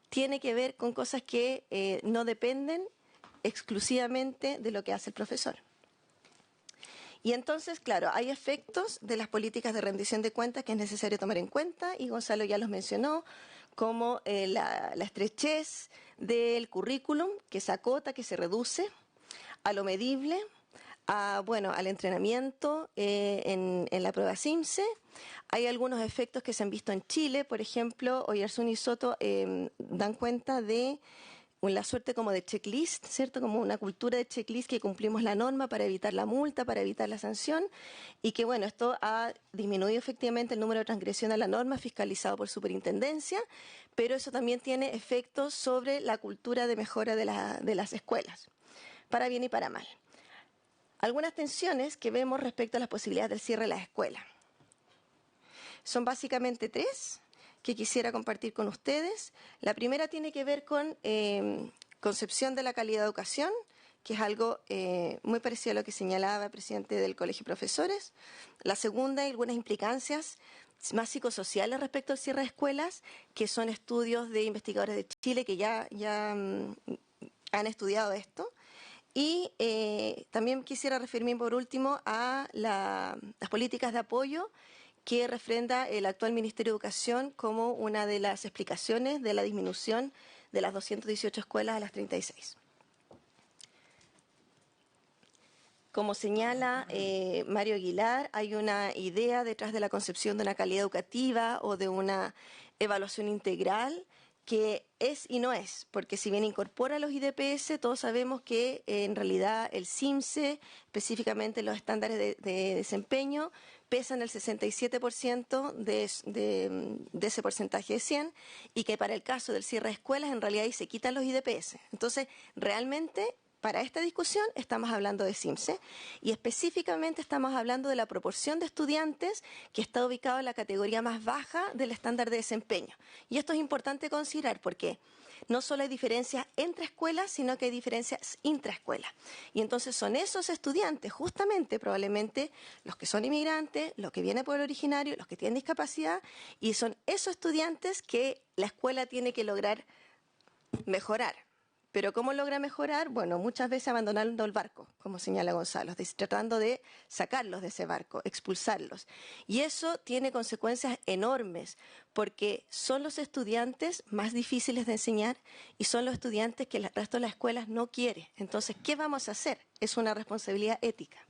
tiene que ver con cosas que no dependen exclusivamente de lo que hace el profesor. Y entonces, claro, hay efectos de las políticas de rendición de cuentas que es necesario tomar en cuenta, y Gonzalo ya los mencionó, como la estrechez del currículum, que se acota, que se reduce a lo medible, bueno, al entrenamiento en la prueba CIMSE. Hay algunos efectos que se han visto en Chile, por ejemplo, Oyarzún y Soto dan cuenta de la suerte como de checklist, ¿cierto? Como una cultura de checklist que cumplimos la norma para evitar la multa, para evitar la sanción, y que, bueno, esto ha disminuido efectivamente el número de transgresiones a la norma fiscalizado por superintendencia, pero eso también tiene efectos sobre la cultura de mejora de las escuelas, para bien y para mal. Algunas tensiones que vemos respecto a las posibilidades del cierre de las escuelas. Son básicamente tres que quisiera compartir con ustedes. La primera tiene que ver con concepción de la calidad de educación, que es algo muy parecido a lo que señalaba el presidente del Colegio de Profesores. La segunda, hay algunas implicancias más psicosociales respecto al cierre de escuelas, que son estudios de investigadores de Chile que ya han estudiado esto. Y también quisiera referirme por último a las políticas de apoyo que refrenda el actual Ministerio de Educación como una de las explicaciones de la disminución de las 218 escuelas a las 36. Como señala Mario Aguilar, hay una idea detrás de la concepción de una calidad educativa o de una evaluación integral que es y no es, porque si bien incorpora los IDPS, todos sabemos que en realidad el CIMSE, específicamente los estándares de desempeño, pesan el 67% de ese porcentaje de 100, y que para el caso del cierre de escuelas en realidad ahí se quitan los IDPS. Entonces, realmente, para esta discusión estamos hablando de CIMSE y específicamente estamos hablando de la proporción de estudiantes que está ubicado en la categoría más baja del estándar de desempeño. Y esto es importante considerar porque no solo hay diferencias entre escuelas, sino que hay diferencias intraescuelas. Y entonces son esos estudiantes, justamente, probablemente, los que son inmigrantes, los que vienen por el originario, los que tienen discapacidad, y son esos estudiantes que la escuela tiene que lograr mejorar. Pero ¿cómo logra mejorar? Bueno, muchas veces abandonando el barco, como señala Gonzalo, tratando de sacarlos de ese barco, expulsarlos. Y eso tiene consecuencias enormes, porque son los estudiantes más difíciles de enseñar y son los estudiantes que el resto de las escuelas no quiere. Entonces, ¿qué vamos a hacer? Es una responsabilidad ética.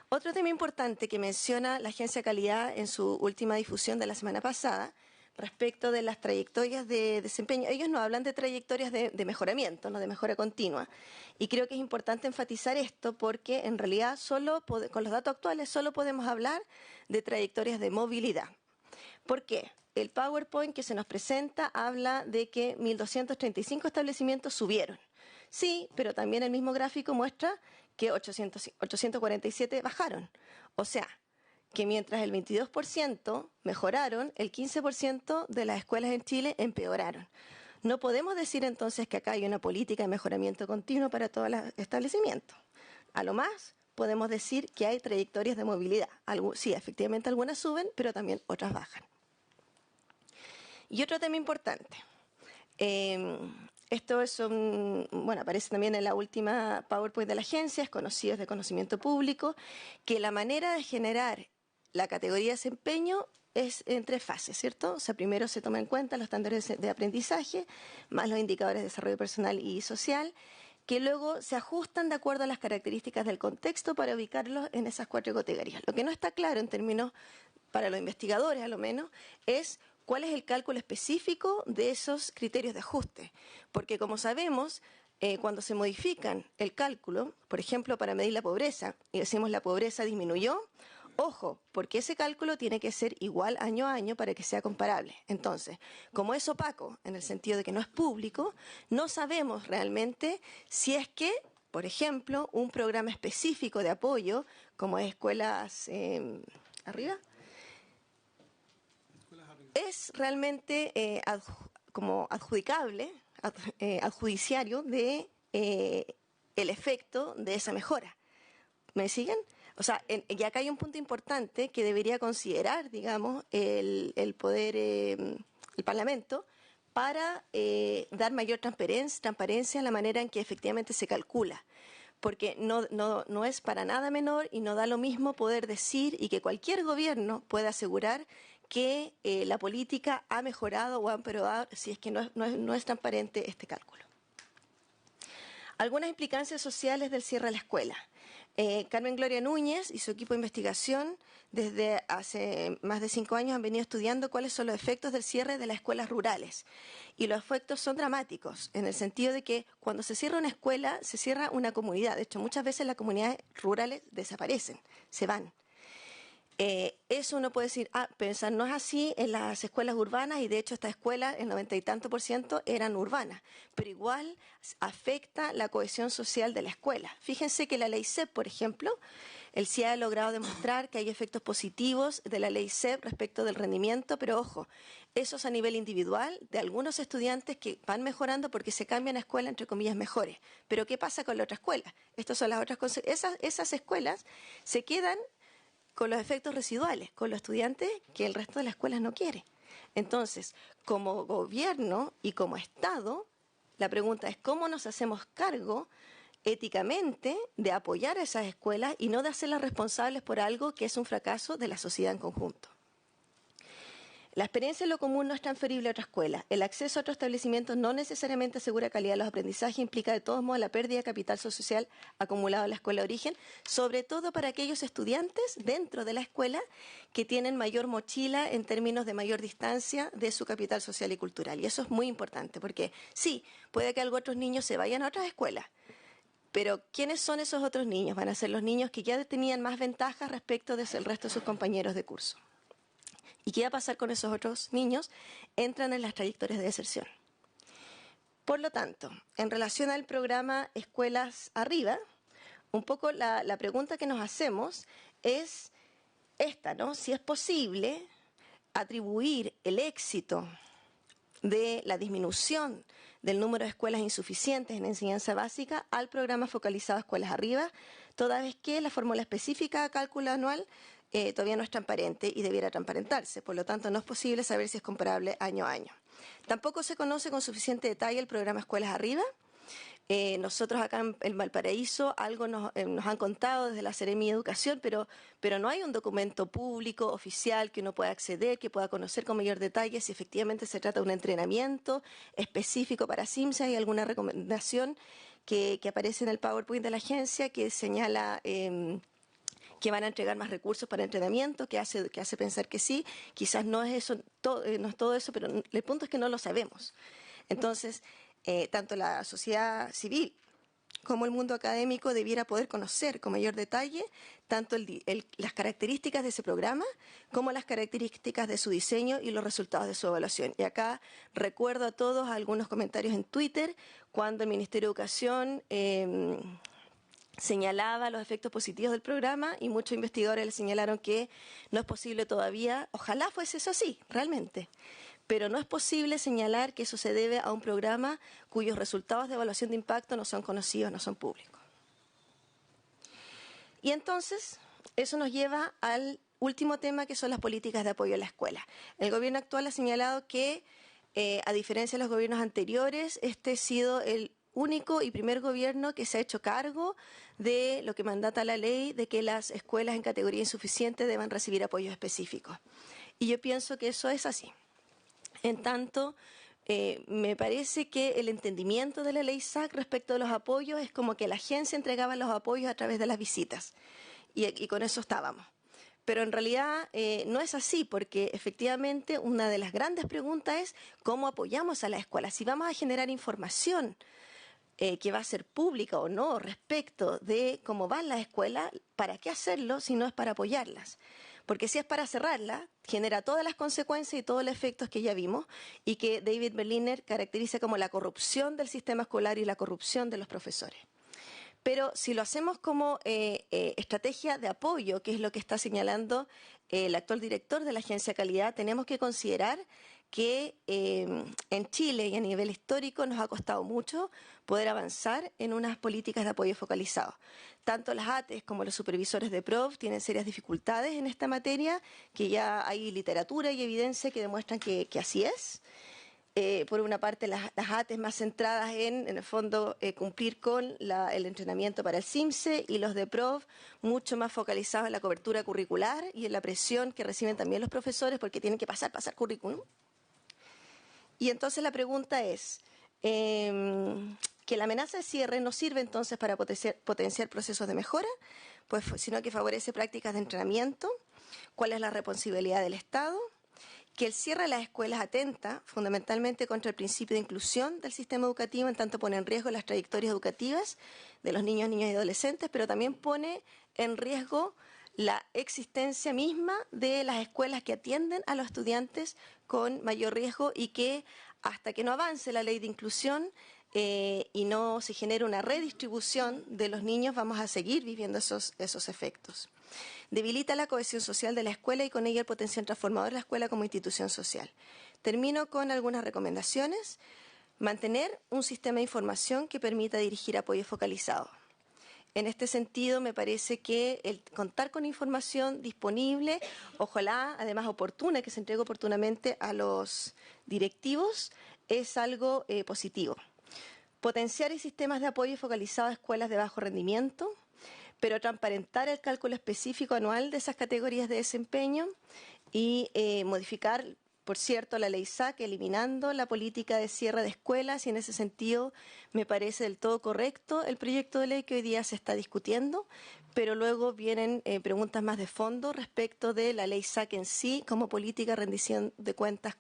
Otro tema importante que menciona la Agencia de Calidad en su última difusión de la semana pasada, respecto de las trayectorias de desempeño. Ellos nos hablan de trayectorias de mejoramiento, no de mejora continua. Y creo que es importante enfatizar esto porque en realidad con los datos actuales solo podemos hablar de trayectorias de movilidad. ¿Por qué? El PowerPoint que se nos presenta habla de que 1.235 establecimientos subieron. Sí, pero también el mismo gráfico muestra que 847 bajaron. O sea, que mientras el 22% mejoraron, el 15% de las escuelas en Chile empeoraron. No podemos decir entonces que acá hay una política de mejoramiento continuo para todos los establecimientos. A lo más podemos decir que hay trayectorias de movilidad. Sí, efectivamente algunas suben, pero también otras bajan. Y otro tema importante. Esto aparece también en la última PowerPoint de la agencia, es conocido, es de conocimiento público, que la manera de generar la categoría de desempeño es en tres fases, ¿cierto? O sea, primero se toma en cuenta los estándares de aprendizaje, más los indicadores de desarrollo personal y social, que luego se ajustan de acuerdo a las características del contexto para ubicarlos en esas cuatro categorías. Lo que no está claro en términos, para los investigadores a lo menos, es cuál es el cálculo específico de esos criterios de ajuste. Porque como sabemos, cuando se modifican el cálculo, por ejemplo, para medir la pobreza, y decimos la pobreza disminuyó, ojo, porque ese cálculo tiene que ser igual año a año para que sea comparable. Entonces, como es opaco, en el sentido de que no es público, no sabemos realmente si es que, por ejemplo, un programa específico de apoyo, como es escuelas arriba, es realmente como adjudicable, adjudiciario de el efecto de esa mejora. ¿Me siguen? O sea, y acá hay un punto importante que debería considerar, digamos, el poder, el Parlamento, para dar mayor transparencia en la manera en que efectivamente se calcula. Porque no es para nada menor y no da lo mismo poder decir y que cualquier gobierno pueda asegurar que la política ha mejorado o ha empeorado si es que no es transparente este cálculo. Algunas implicancias sociales del cierre de la escuela. Carmen Gloria Núñez y su equipo de investigación desde hace más de 5 años han venido estudiando cuáles son los efectos del cierre de las escuelas rurales. Y los efectos son dramáticos, en el sentido de que cuando se cierra una escuela, se cierra una comunidad. De hecho, muchas veces las comunidades rurales desaparecen, se van. Eso uno puede decir, pero no es así en las escuelas urbanas, y de hecho estas escuelas, el 90 y tanto % eran urbanas, pero igual afecta la cohesión social de la escuela. Fíjense que la ley CEP, por ejemplo, el CIE ha logrado demostrar que hay efectos positivos de la ley CEP respecto del rendimiento, pero ojo, eso es a nivel individual de algunos estudiantes que van mejorando porque se cambian a escuelas, entre comillas, mejores. Pero ¿qué pasa con la otra escuela? Estas son las otras esas escuelas se quedan con los efectos residuales, con los estudiantes que el resto de las escuelas no quiere. Entonces, como gobierno y como Estado, la pregunta es cómo nos hacemos cargo éticamente de apoyar a esas escuelas y no de hacerlas responsables por algo que es un fracaso de la sociedad en conjunto. La experiencia en lo común no es transferible a otra escuela. El acceso a otros establecimientos no necesariamente asegura calidad de los aprendizajes, implica de todos modos la pérdida de capital social acumulado en la escuela de origen, sobre todo para aquellos estudiantes dentro de la escuela que tienen mayor mochila en términos de mayor distancia de su capital social y cultural. Y eso es muy importante, porque sí, puede que algunos otros niños se vayan a otras escuelas, pero ¿quiénes son esos otros niños? Van a ser los niños que ya tenían más ventajas respecto del resto de sus compañeros de curso. ¿Y qué va a pasar con esos otros niños? Entran en las trayectorias de deserción. Por lo tanto, en relación al programa Escuelas Arriba, un poco la pregunta que nos hacemos es esta, ¿no? Si es posible atribuir el éxito de la disminución del número de escuelas insuficientes en enseñanza básica al programa focalizado Escuelas Arriba, toda vez que la fórmula específica de cálculo anual todavía no es transparente y debiera transparentarse. Por lo tanto, no es posible saber si es comparable año a año. Tampoco se conoce con suficiente detalle el programa Escuelas Arriba. Nosotros acá en Valparaíso algo nos han contado desde la Seremi de Educación, pero no hay un documento público, oficial, que uno pueda acceder, que pueda conocer con mayor detalle si efectivamente se trata de un entrenamiento específico para CIMSE. Hay alguna recomendación que aparece en el PowerPoint de la agencia que señala que van a entregar más recursos para entrenamiento, que hace pensar que sí. Quizás no es eso, no es todo eso, pero el punto es que no lo sabemos. Entonces, tanto la sociedad civil como el mundo académico debiera poder conocer con mayor detalle tanto las características de ese programa como las características de su diseño y los resultados de su evaluación. Y acá recuerdo a todos algunos comentarios en Twitter cuando el Ministerio de Educación señalaba los efectos positivos del programa y muchos investigadores le señalaron que no es posible todavía, ojalá fuese eso así, realmente, pero no es posible señalar que eso se debe a un programa cuyos resultados de evaluación de impacto no son conocidos, no son públicos. Y entonces, eso nos lleva al último tema, que son las políticas de apoyo a la escuela. El gobierno actual ha señalado que, a diferencia de los gobiernos anteriores, este ha sido el único y primer gobierno que se ha hecho cargo de lo que mandata la ley, de que las escuelas en categoría insuficiente deban recibir apoyos específicos. Y yo pienso que eso es así. En tanto, me parece que el entendimiento de la ley SAC respecto de los apoyos es como que la agencia entregaba los apoyos a través de las visitas, y con eso estábamos. Pero en realidad no es así, porque efectivamente una de las grandes preguntas es cómo apoyamos a la escuela. Si vamos a generar información que va a ser pública o no respecto de cómo van las escuelas, ¿para qué hacerlo si no es para apoyarlas? Porque si es para cerrarlas, genera todas las consecuencias y todos los efectos que ya vimos y que David Berliner caracteriza como la corrupción del sistema escolar y la corrupción de los profesores. Pero si lo hacemos como estrategia de apoyo, que es lo que está señalando el actual director de la Agencia de Calidad, tenemos que considerar que en Chile y a nivel histórico nos ha costado mucho poder avanzar en unas políticas de apoyo focalizados. Tanto las ATES como los supervisores de PROF tienen serias dificultades en esta materia, que ya hay literatura y evidencia que demuestran que así es. Por una parte, las ATES más centradas en el fondo, cumplir con el entrenamiento para el CIMSE, y los de PROF mucho más focalizados en la cobertura curricular y en la presión que reciben también los profesores porque tienen que pasar currículum. Y entonces la pregunta es, ¿qué que la amenaza de cierre no sirve entonces para potenciar procesos de mejora, pues, sino que favorece prácticas de entrenamiento, cuál es la responsabilidad del Estado, que el cierre de las escuelas atenta fundamentalmente contra el principio de inclusión del sistema educativo, en tanto pone en riesgo las trayectorias educativas de los niños, niñas y adolescentes, pero también pone en riesgo la existencia misma de las escuelas que atienden a los estudiantes con mayor riesgo y que hasta que no avance la ley de inclusión y no se genere una redistribución de los niños, vamos a seguir viviendo esos efectos. Debilita la cohesión social de la escuela y con ella el potencial transformador de la escuela como institución social. Termino con algunas recomendaciones. Mantener un sistema de información que permita dirigir apoyo focalizado. En este sentido, me parece que el contar con información disponible, ojalá además oportuna, que se entregue oportunamente a los directivos, es algo positivo. Potenciar sistemas de apoyo focalizado a escuelas de bajo rendimiento, pero transparentar el cálculo específico anual de esas categorías de desempeño y modificar, por cierto, la ley SAC, eliminando la política de cierre de escuelas, y en ese sentido me parece del todo correcto el proyecto de ley que hoy día se está discutiendo, pero luego vienen preguntas más de fondo respecto de la ley SAC en sí como política de rendición de cuentas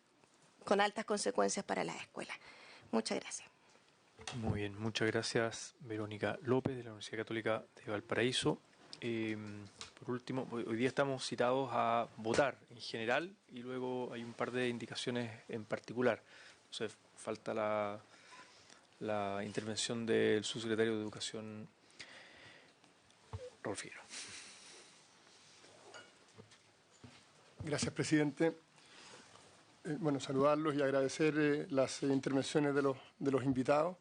con altas consecuencias para las escuelas. Muchas gracias. Muy bien, muchas gracias Verónica López de la Universidad Católica de Valparaíso. Por último, hoy día estamos citados a votar en general y luego hay un par de indicaciones en particular. Entonces falta la intervención del subsecretario de Educación, Raúl Figueroa. Gracias, presidente. Bueno, saludarlos y agradecer las intervenciones de los invitados,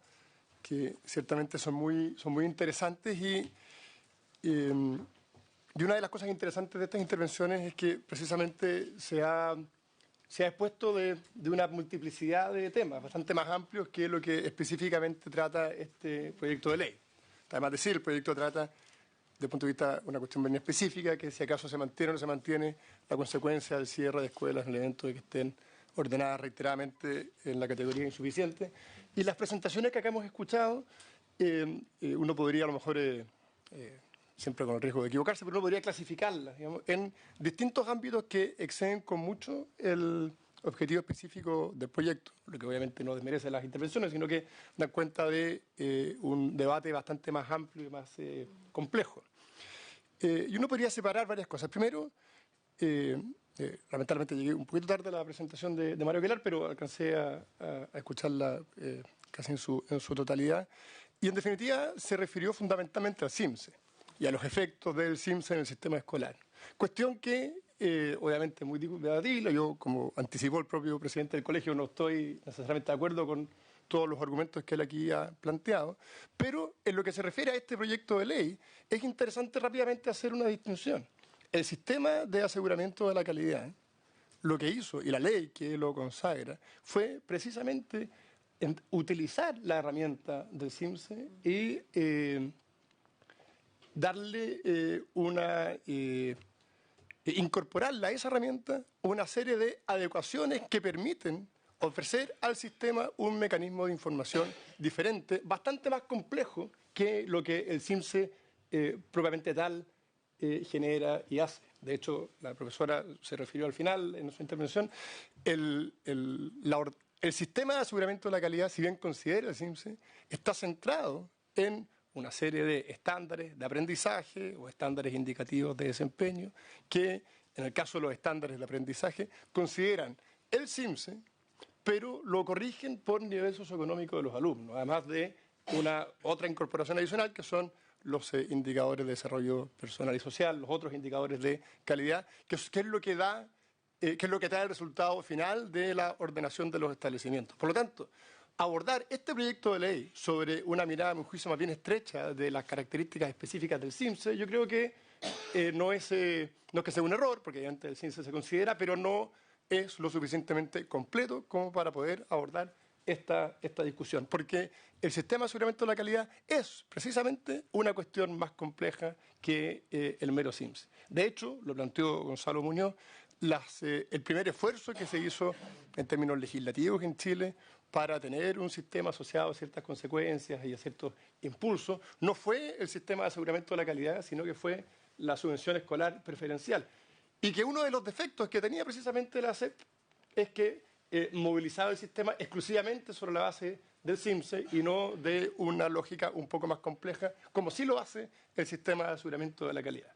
que ciertamente son muy interesantes y una de las cosas interesantes de estas intervenciones es que precisamente se ha expuesto de una multiplicidad de temas bastante más amplios que lo que específicamente trata este proyecto de ley. Además de decir, el proyecto trata, desde el punto de vista de una cuestión bien específica, que si acaso se mantiene o no se mantiene la consecuencia del cierre de escuelas en el evento de que estén ordenadas reiteradamente en la categoría insuficiente. Y las presentaciones que acá hemos escuchado, uno podría a lo mejor, siempre con el riesgo de equivocarse, pero uno podría clasificarlas, digamos, en distintos ámbitos que exceden con mucho el objetivo específico del proyecto, lo que obviamente no desmerece las intervenciones, sino que da cuenta de un debate bastante más amplio y más complejo. Y uno podría separar varias cosas. Primero, lamentablemente llegué un poquito tarde a la presentación de Mario Aguilar, pero alcancé a escucharla casi en su totalidad. Y en definitiva se refirió fundamentalmente al CIMSE y a los efectos del CIMSE en el sistema escolar. Cuestión que obviamente es muy debatible. Yo, como anticipó el propio presidente del colegio, no estoy necesariamente de acuerdo con todos los argumentos que él aquí ha planteado, pero en lo que se refiere a este proyecto de ley es interesante rápidamente hacer una distinción. El sistema de aseguramiento de la calidad, lo que hizo, y la ley que lo consagra, fue precisamente utilizar la herramienta del CIMSE y darle incorporarla a esa herramienta una serie de adecuaciones que permiten ofrecer al sistema un mecanismo de información diferente, bastante más complejo que lo que el CIMSE propiamente tal genera y hace. De hecho, la profesora se refirió al final en su intervención. El sistema de aseguramiento de la calidad, si bien considera el CIMSE, está centrado en una serie de estándares de aprendizaje o estándares indicativos de desempeño que, en el caso de los estándares de aprendizaje, consideran el CIMSE, pero lo corrigen por nivel socioeconómico de los alumnos, además de una otra incorporación adicional que son los indicadores de desarrollo personal y social, los otros indicadores de calidad, que es lo que da el resultado final de la ordenación de los establecimientos. Por lo tanto, abordar este proyecto de ley sobre una mirada, a mi juicio, más bien estrecha de las características específicas del CIMSE, yo creo que no es que sea un error, porque obviamente el CIMSE se considera, pero no es lo suficientemente completo como para poder abordar esta discusión, porque el sistema de aseguramiento de la calidad es precisamente una cuestión más compleja que el mero CIMSE. De hecho, lo planteó Gonzalo Muñoz, el primer esfuerzo que se hizo en términos legislativos en Chile para tener un sistema asociado a ciertas consecuencias y a ciertos impulsos, no fue el sistema de aseguramiento de la calidad, sino que fue la subvención escolar preferencial. Y que uno de los defectos que tenía precisamente la SEP es que movilizaba el sistema exclusivamente sobre la base del CIMSE y no de una lógica un poco más compleja, como sí lo hace el sistema de aseguramiento de la calidad.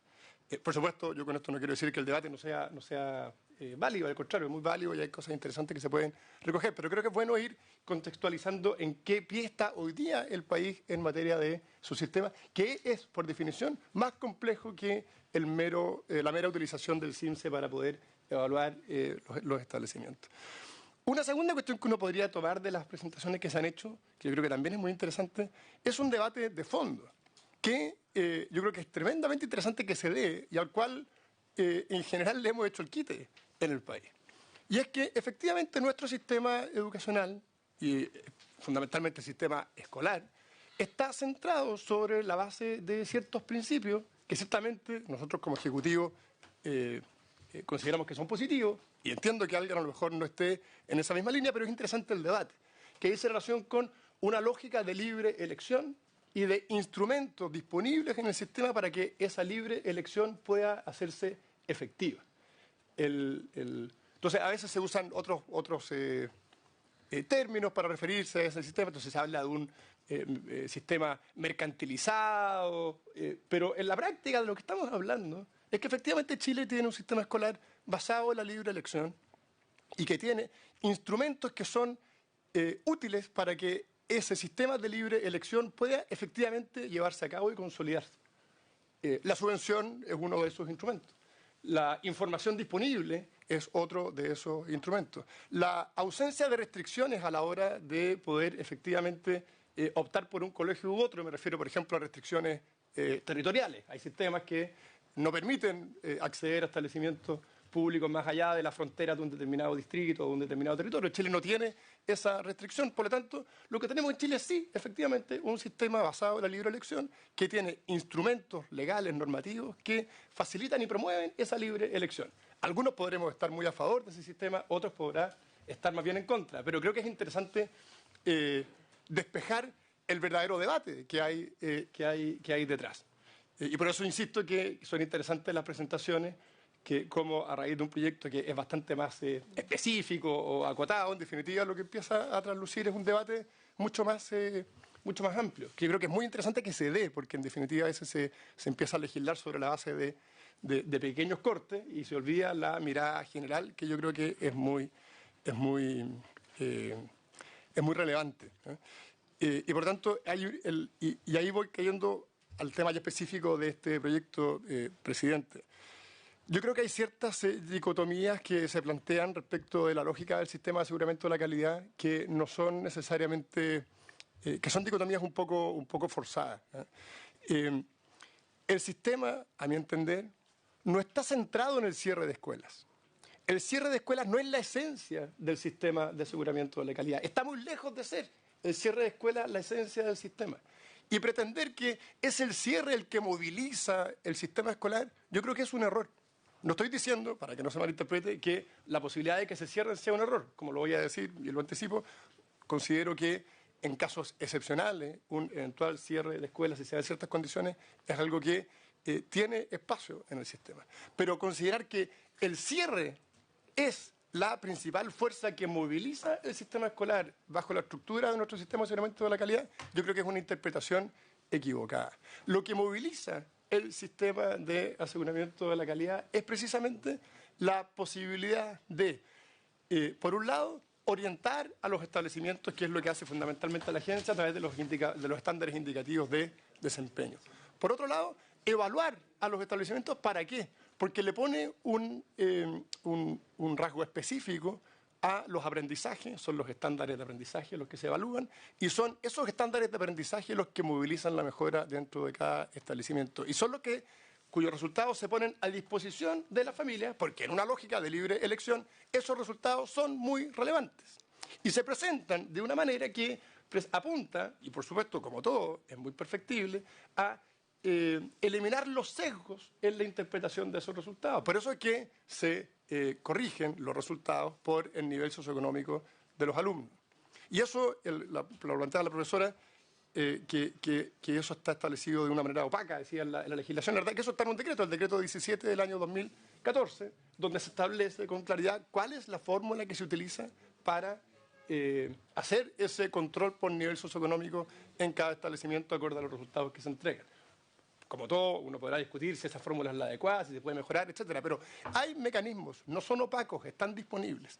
Por supuesto, yo con esto no quiero decir que el debate no sea válido, al contrario, es muy válido y hay cosas interesantes que se pueden recoger, pero creo que es bueno ir contextualizando en qué pie está hoy día el país en materia de su sistema, que es, por definición, más complejo que la mera utilización del CIMSE para poder evaluar los establecimientos. Una segunda cuestión que uno podría tomar de las presentaciones que se han hecho, que yo creo que también es muy interesante, es un debate de fondo, que yo creo que es tremendamente interesante que se dé y al cual en general le hemos hecho el quite en el país. Y es que efectivamente nuestro sistema educacional, y fundamentalmente el sistema escolar, está centrado sobre la base de ciertos principios que ciertamente nosotros como Ejecutivo consideramos que son positivos, y entiendo que alguien a lo mejor no esté en esa misma línea, pero es interesante el debate, que dice relación con una lógica de libre elección y de instrumentos disponibles en el sistema para que esa libre elección pueda hacerse efectiva. Entonces, a veces se usan otros términos para referirse a ese sistema, entonces se habla de un sistema mercantilizado, pero en la práctica de lo que estamos hablando es que efectivamente Chile tiene un sistema escolar basado en la libre elección y que tiene instrumentos que son útiles para que ese sistema de libre elección pueda efectivamente llevarse a cabo y consolidarse. La subvención es uno de esos instrumentos. La información disponible es otro de esos instrumentos. La ausencia de restricciones a la hora de poder efectivamente optar por un colegio u otro, me refiero, por ejemplo, a restricciones territoriales. Hay sistemas que no permiten acceder a establecimientos públicos más allá de la frontera de un determinado distrito o de un determinado territorio. Chile no tiene esa restricción, por lo tanto, lo que tenemos en Chile es sí, efectivamente, un sistema basado en la libre elección que tiene instrumentos legales, normativos, que facilitan y promueven esa libre elección. Algunos podremos estar muy a favor de ese sistema, otros podrán estar más bien en contra, pero creo que es interesante despejar el verdadero debate que hay detrás. Y por eso insisto que son interesantes las presentaciones, que como a raíz de un proyecto que es bastante más específico o acotado, en definitiva lo que empieza a traslucir es un debate mucho más amplio, que yo creo que es muy interesante que se dé, porque en definitiva a veces se empieza a legislar sobre la base de pequeños cortes y se olvida la mirada general, que yo creo que es muy relevante. Y por tanto, y ahí voy cayendo al tema ya específico de este proyecto, presidente. Yo creo que hay ciertas dicotomías que se plantean respecto de la lógica del sistema de aseguramiento de la calidad que no son necesariamente, que son dicotomías un poco forzadas. El sistema, a mi entender, no está centrado en el cierre de escuelas. El cierre de escuelas no es la esencia del sistema de aseguramiento de la calidad. Está muy lejos de ser el cierre de escuelas la esencia del sistema. Y pretender que es el cierre el que moviliza el sistema escolar, yo creo que es un error. No estoy diciendo, para que no se malinterprete, que la posibilidad de que se cierren sea un error. Como lo voy a decir y lo anticipo, considero que en casos excepcionales un eventual cierre de escuelas, si se da en ciertas condiciones, es algo que tiene espacio en el sistema. Pero considerar que el cierre es la principal fuerza que moviliza el sistema escolar bajo la estructura de nuestro sistema de aseguramiento de la calidad, yo creo que es una interpretación equivocada. Lo que moviliza el sistema de aseguramiento de la calidad es precisamente la posibilidad de, por un lado, orientar a los establecimientos, que es lo que hace fundamentalmente la agencia a través de los estándares indicativos de desempeño. Por otro lado, evaluar a los establecimientos, ¿para qué? Porque le pone un rasgo específico a los aprendizajes, son los estándares de aprendizaje los que se evalúan, y son esos estándares de aprendizaje los que movilizan la mejora dentro de cada establecimiento. Y son los cuyos resultados se ponen a disposición de la familia, porque en una lógica de libre elección, esos resultados son muy relevantes. Y se presentan de una manera que apunta, y por supuesto, como todo, es muy perfectible, a eliminar los sesgos en la interpretación de esos resultados. Por eso es que se corrigen los resultados por el nivel socioeconómico de los alumnos. Y eso, lo planteaba la profesora, que eso está establecido de una manera opaca, decía en la legislación. La verdad que eso está en un decreto, el decreto 17 del año 2014, donde se establece con claridad cuál es la fórmula que se utiliza para hacer ese control por nivel socioeconómico en cada establecimiento acorde a los resultados que se entregan. Como todo, uno podrá discutir si esa fórmula es la adecuada, si se puede mejorar, etcétera, pero hay mecanismos, no son opacos, están disponibles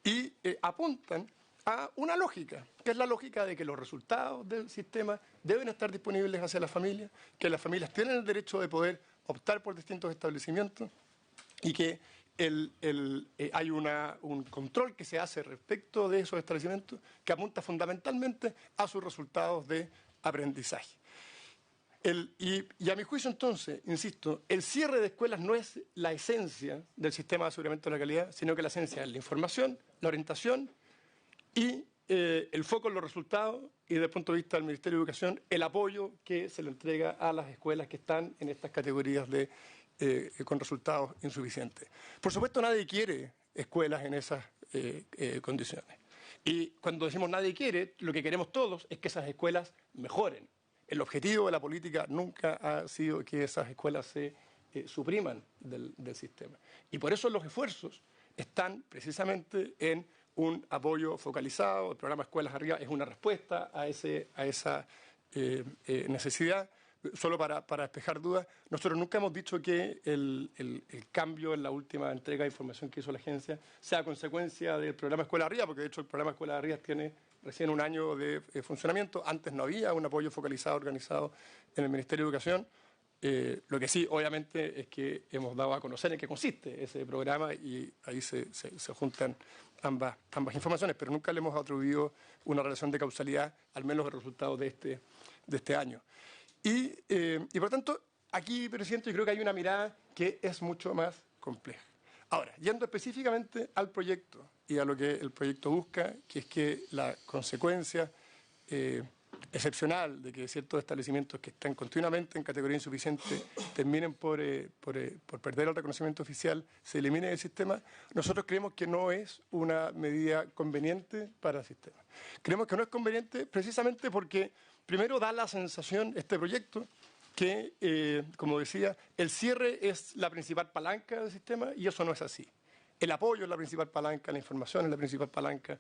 y apuntan a una lógica, que es la lógica de que los resultados del sistema deben estar disponibles hacia las familias, que las familias tienen el derecho de poder optar por distintos establecimientos y que hay un control que se hace respecto de esos establecimientos que apunta fundamentalmente a sus resultados de aprendizaje. Y a mi juicio, entonces, insisto, el cierre de escuelas no es la esencia del sistema de aseguramiento de la calidad, sino que la esencia es la información, la orientación y el foco en los resultados y, desde el punto de vista del Ministerio de Educación, el apoyo que se le entrega a las escuelas que están en estas categorías con resultados insuficientes. Por supuesto, nadie quiere escuelas en esas condiciones. Y cuando decimos nadie quiere, lo que queremos todos es que esas escuelas mejoren. El objetivo de la política nunca ha sido que esas escuelas se supriman del sistema. Y por eso los esfuerzos están precisamente en un apoyo focalizado. El programa Escuelas Arriba es una respuesta a esa necesidad. Solo para despejar dudas, nosotros nunca hemos dicho que el cambio en la última entrega de información que hizo la agencia sea consecuencia del programa Escuelas Arriba, porque de hecho el programa Escuelas Arriba tiene recién un año de funcionamiento. Antes no había un apoyo focalizado, organizado en el Ministerio de Educación. Lo que sí, obviamente, es que hemos dado a conocer en qué consiste ese programa y ahí se juntan ambas informaciones, pero nunca le hemos atribuido una relación de causalidad, al menos el resultado de este año. Y por tanto, aquí, presidente, yo creo que hay una mirada que es mucho más compleja. Ahora, yendo específicamente al proyecto y a lo que el proyecto busca, que es que la consecuencia excepcional de que ciertos establecimientos que están continuamente en categoría insuficiente terminen por perder el reconocimiento oficial, se elimine del sistema, nosotros creemos que no es una medida conveniente para el sistema. Creemos que no es conveniente precisamente porque, primero, da la sensación, este proyecto, que, como decía, el cierre es la principal palanca del sistema y eso no es así. El apoyo es la principal palanca, la información es la principal palanca,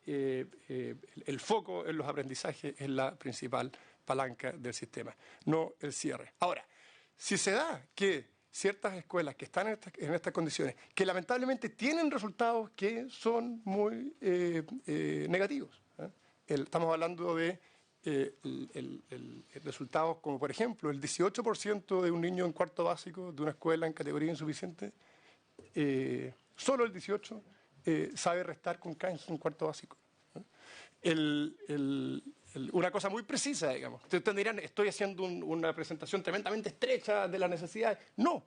el foco en los aprendizajes es la principal palanca del sistema, no el cierre. Ahora, si se da que ciertas escuelas que están en estas condiciones, que lamentablemente tienen resultados que son muy negativos, estamos hablando de resultados como, por ejemplo, el 18% de un niño en cuarto básico de una escuela en categoría insuficiente, solo el 18% sabe restar con canje en cuarto básico. Una cosa muy precisa, digamos. Ustedes dirán, estoy haciendo una presentación tremendamente estrecha de las necesidades. No.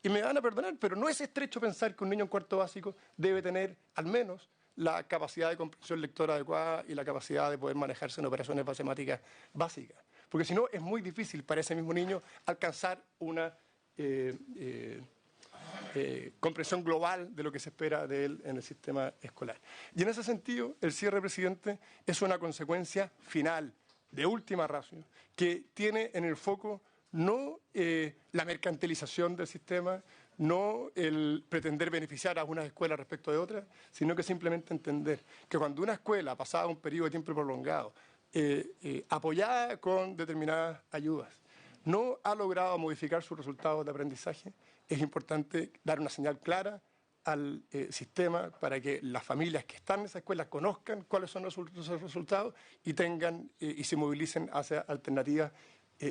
Y me van a perdonar, pero no es estrecho pensar que un niño en cuarto básico debe tener al menos la capacidad de comprensión lectora adecuada y la capacidad de poder manejarse en operaciones matemáticas básicas. Porque si no, es muy difícil para ese mismo niño alcanzar una comprensión global de lo que se espera de él en el sistema escolar. Y en ese sentido, el cierre, presidente, es una consecuencia final, de última ratio, que tiene en el foco no la mercantilización del sistema, no el pretender beneficiar a unas escuelas respecto de otras, sino que simplemente entender que cuando una escuela, pasada un periodo de tiempo prolongado, apoyada con determinadas ayudas, no ha logrado modificar sus resultados de aprendizaje, es importante dar una señal clara al sistema para que las familias que están en esa escuela conozcan cuáles son esos resultados y tengan y se movilicen hacia alternativas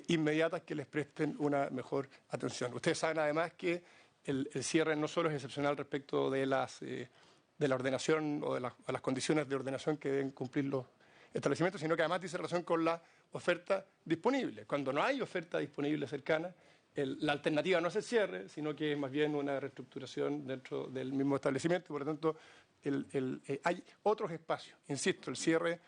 inmediatas que les presten una mejor atención. Ustedes saben además que el cierre no solo es excepcional respecto de la ordenación o de las condiciones de ordenación que deben cumplir los establecimientos, sino que además dice relación con la oferta disponible. Cuando no hay oferta disponible cercana, la alternativa no es el cierre, sino que es más bien una reestructuración dentro del mismo establecimiento. Por lo tanto, hay otros espacios. Insisto, el cierre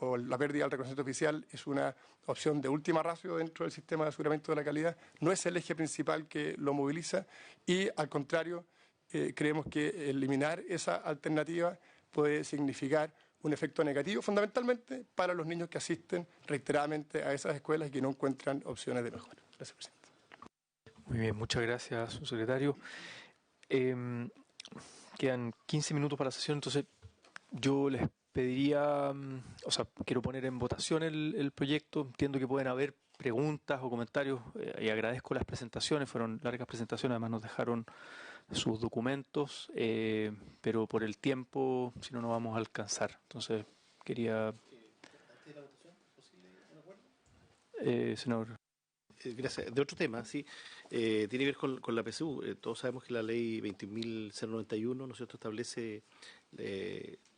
o la pérdida del reconocimiento oficial es una opción de última ratio dentro del sistema de aseguramiento de la calidad. No es el eje principal que lo moviliza y, al contrario, creemos que eliminar esa alternativa puede significar un efecto negativo, fundamentalmente para los niños que asisten reiteradamente a esas escuelas y que no encuentran opciones de mejora. Gracias, presidente. Muy bien, muchas gracias, subsecretario. Quedan 15 minutos para la sesión, entonces yo les pediría, quiero poner en votación el proyecto. Entiendo que pueden haber preguntas o comentarios y agradezco las presentaciones, fueron largas presentaciones, además nos dejaron sus documentos, pero por el tiempo, si no, no vamos a alcanzar. Entonces, quería... senador. Gracias. De otro tema, sí, tiene que ver con la PSU. Todos sabemos que la ley 21.091, ¿no es cierto?, establece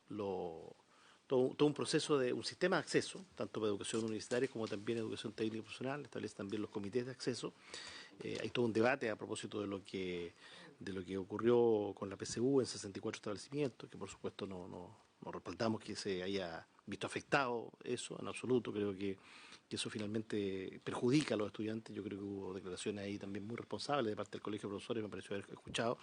todo un proceso de un sistema de acceso, tanto para educación universitaria como también educación técnica y profesional. Establece también los comités de acceso. Hay todo un debate a propósito de lo que ocurrió con la PSU en 64 establecimientos, que por supuesto no respaldamos que se haya visto afectado eso en absoluto. Creo que eso finalmente perjudica a los estudiantes. Yo creo que hubo declaraciones ahí también muy responsables de parte del Colegio de Profesores, me pareció haber escuchado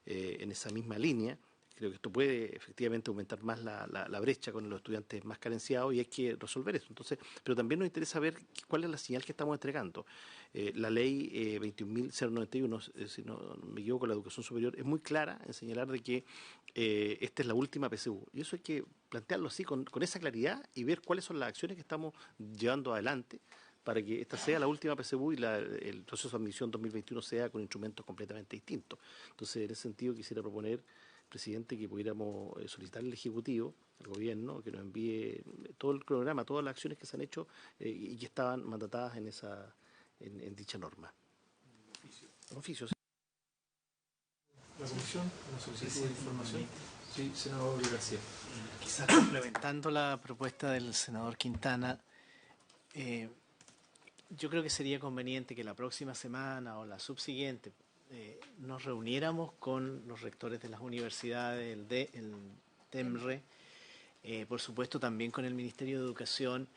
en esa misma línea. Creo que esto puede efectivamente aumentar más la brecha con los estudiantes más carenciados y hay que resolver eso. Entonces, pero también nos interesa ver cuál es la señal que estamos entregando. La ley 21.091, si no me equivoco, la educación superior, es muy clara en señalar de que esta es la última PSU. Y eso hay que plantearlo así, con esa claridad y ver cuáles son las acciones que estamos llevando adelante para que esta sea la última PSU y el proceso de admisión 2021 sea con instrumentos completamente distintos. Entonces, en ese sentido, quisiera proponer, presidente, que pudiéramos solicitar al Ejecutivo, al Gobierno, que nos envíe todo el cronograma, todas las acciones que se han hecho y que estaban mandatadas en dicha norma. Oficio. La comisión, la solicitud de información. Sí, senador García. Quizás complementando la propuesta del senador Quintana, yo creo que sería conveniente que la próxima semana o la subsiguiente nos reuniéramos con los rectores de las universidades, el DEMRE, por supuesto también con el Ministerio de Educación,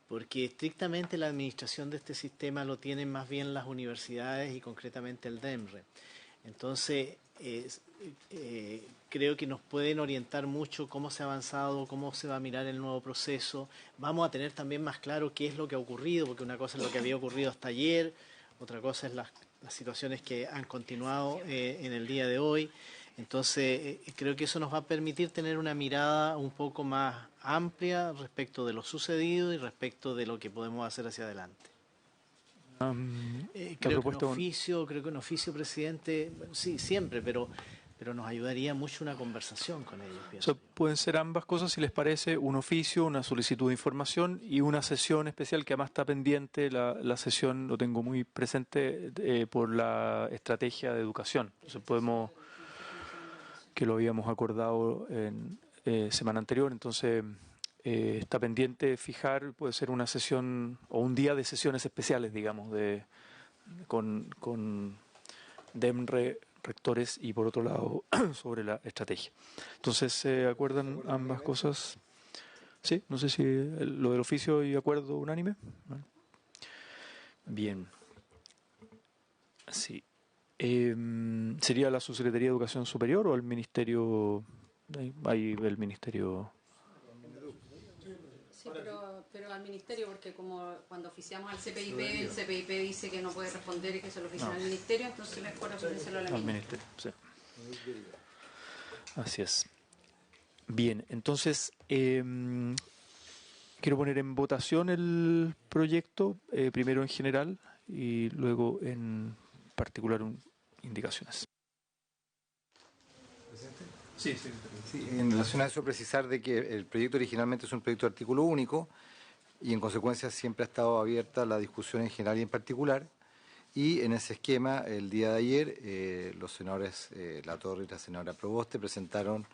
porque estrictamente la administración de este sistema lo tienen más bien las universidades y concretamente el DEMRE. Entonces, creo que nos pueden orientar mucho cómo se ha avanzado, cómo se va a mirar el nuevo proceso. Vamos a tener también más claro qué es lo que ha ocurrido, porque una cosa es lo que había ocurrido hasta ayer, otra cosa es las situaciones que han continuado en el día de hoy. Entonces, creo que eso nos va a permitir tener una mirada un poco más amplia respecto de lo sucedido y respecto de lo que podemos hacer hacia adelante. Creo que un oficio, presidente, bueno, sí, siempre, pero nos ayudaría mucho una conversación con ellos. O sea, pueden ser ambas cosas, si les parece, un oficio, una solicitud de información y una sesión especial que además está pendiente. La sesión lo tengo muy presente por la estrategia de educación. Entonces podemos, que lo habíamos acordado en semana anterior, entonces está pendiente fijar, puede ser una sesión o un día de sesiones especiales, digamos, con DEMRE, rectores y por otro lado sobre la estrategia. Entonces, ¿se acuerdan ambas cosas? Sí, no sé si lo del oficio y acuerdo unánime. Bien. Sí. ¿Sería la Subsecretaría de Educación Superior o el Ministerio? Ahí el Ministerio. Sí, pero al Ministerio, porque como cuando oficiamos al CPIP, el CPIP dice que no puede responder y que se lo ofician al Ministerio, entonces mejor ofrecerlo al Ministerio. Sí. Así es. Bien, entonces quiero poner en votación el proyecto, primero en general y luego en particular indicaciones. Sí, en relación a eso, precisar de que el proyecto originalmente es un proyecto de artículo único y en consecuencia siempre ha estado abierta la discusión en general y en particular. Y en ese esquema, el día de ayer, los senadores Latorre y la senadora Proboste presentaron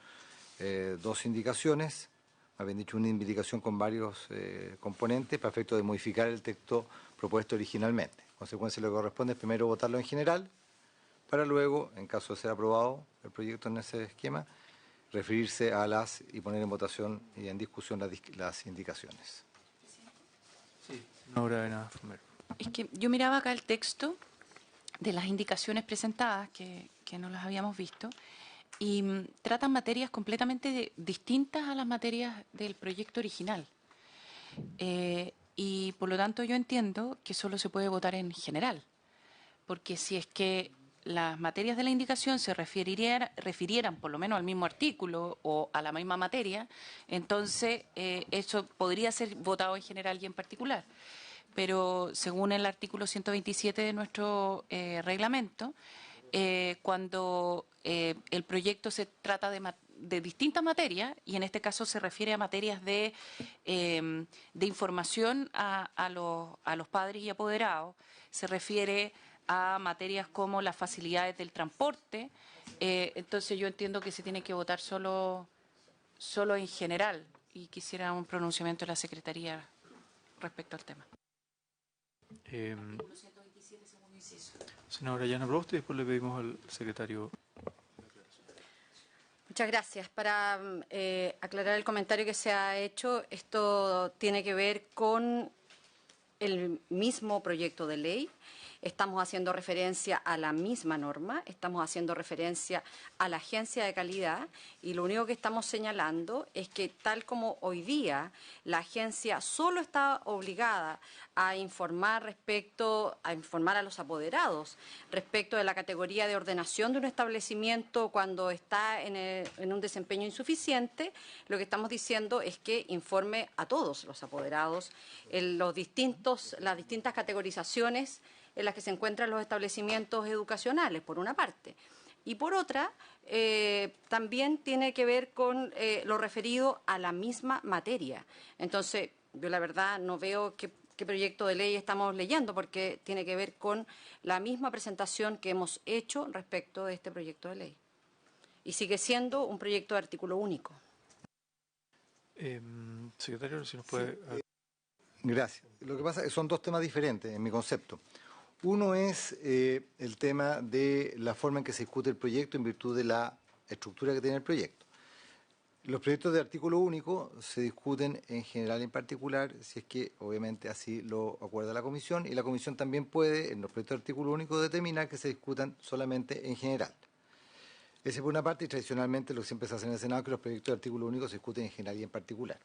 dos indicaciones, habían dicho una indicación con varios componentes para efecto de modificar el texto propuesto originalmente. En consecuencia, lo que corresponde es primero votarlo en general, para luego, en caso de ser aprobado el proyecto en ese esquema, referirse a y poner en votación y en discusión las indicaciones. Sí, ahora de nada, es que yo miraba acá el texto de las indicaciones presentadas, que no las habíamos visto, y tratan materias completamente distintas a las materias del proyecto original. Y por lo tanto yo entiendo que solo se puede votar en general, porque si es que las materias de la indicación se refirieran por lo menos al mismo artículo o a la misma materia, entonces eso podría ser votado en general y en particular. Pero según el artículo 127 de nuestro reglamento, cuando el proyecto se trata de distintas materias, y en este caso se refiere a materias de información a los padres y apoderados, se refiere a materias como las facilidades del transporte, entonces yo entiendo que se tiene que votar solo en general, y quisiera un pronunciamiento de la Secretaría respecto al tema. Senadora Yana Proboste, y después le pedimos al secretario. Muchas gracias. Para aclarar el comentario que se ha hecho, esto tiene que ver con el mismo proyecto de ley. Estamos haciendo referencia a la misma norma, estamos haciendo referencia a la agencia de calidad, y lo único que estamos señalando es que tal como hoy día la agencia solo está obligada a informar a los apoderados respecto de la categoría de ordenación de un establecimiento cuando está en un desempeño insuficiente, lo que estamos diciendo es que informe a todos los apoderados en las distintas categorizaciones en las que se encuentran los establecimientos educacionales, por una parte. Y por otra, también tiene que ver con lo referido a la misma materia. Entonces, yo la verdad no veo qué proyecto de ley estamos leyendo, porque tiene que ver con la misma presentación que hemos hecho respecto de este proyecto de ley. Y sigue siendo un proyecto de artículo único. Secretario, si nos puede... Gracias. Lo que pasa es que son dos temas diferentes en mi concepto. Uno es el tema de la forma en que se discute el proyecto en virtud de la estructura que tiene el proyecto. Los proyectos de artículo único se discuten en general y en particular, si es que obviamente así lo acuerda la Comisión, y la Comisión también puede, en los proyectos de artículo único, determinar que se discutan solamente en general. Esa por una parte, y tradicionalmente lo que siempre se hace en el Senado es que los proyectos de artículo único se discuten en general y en particular.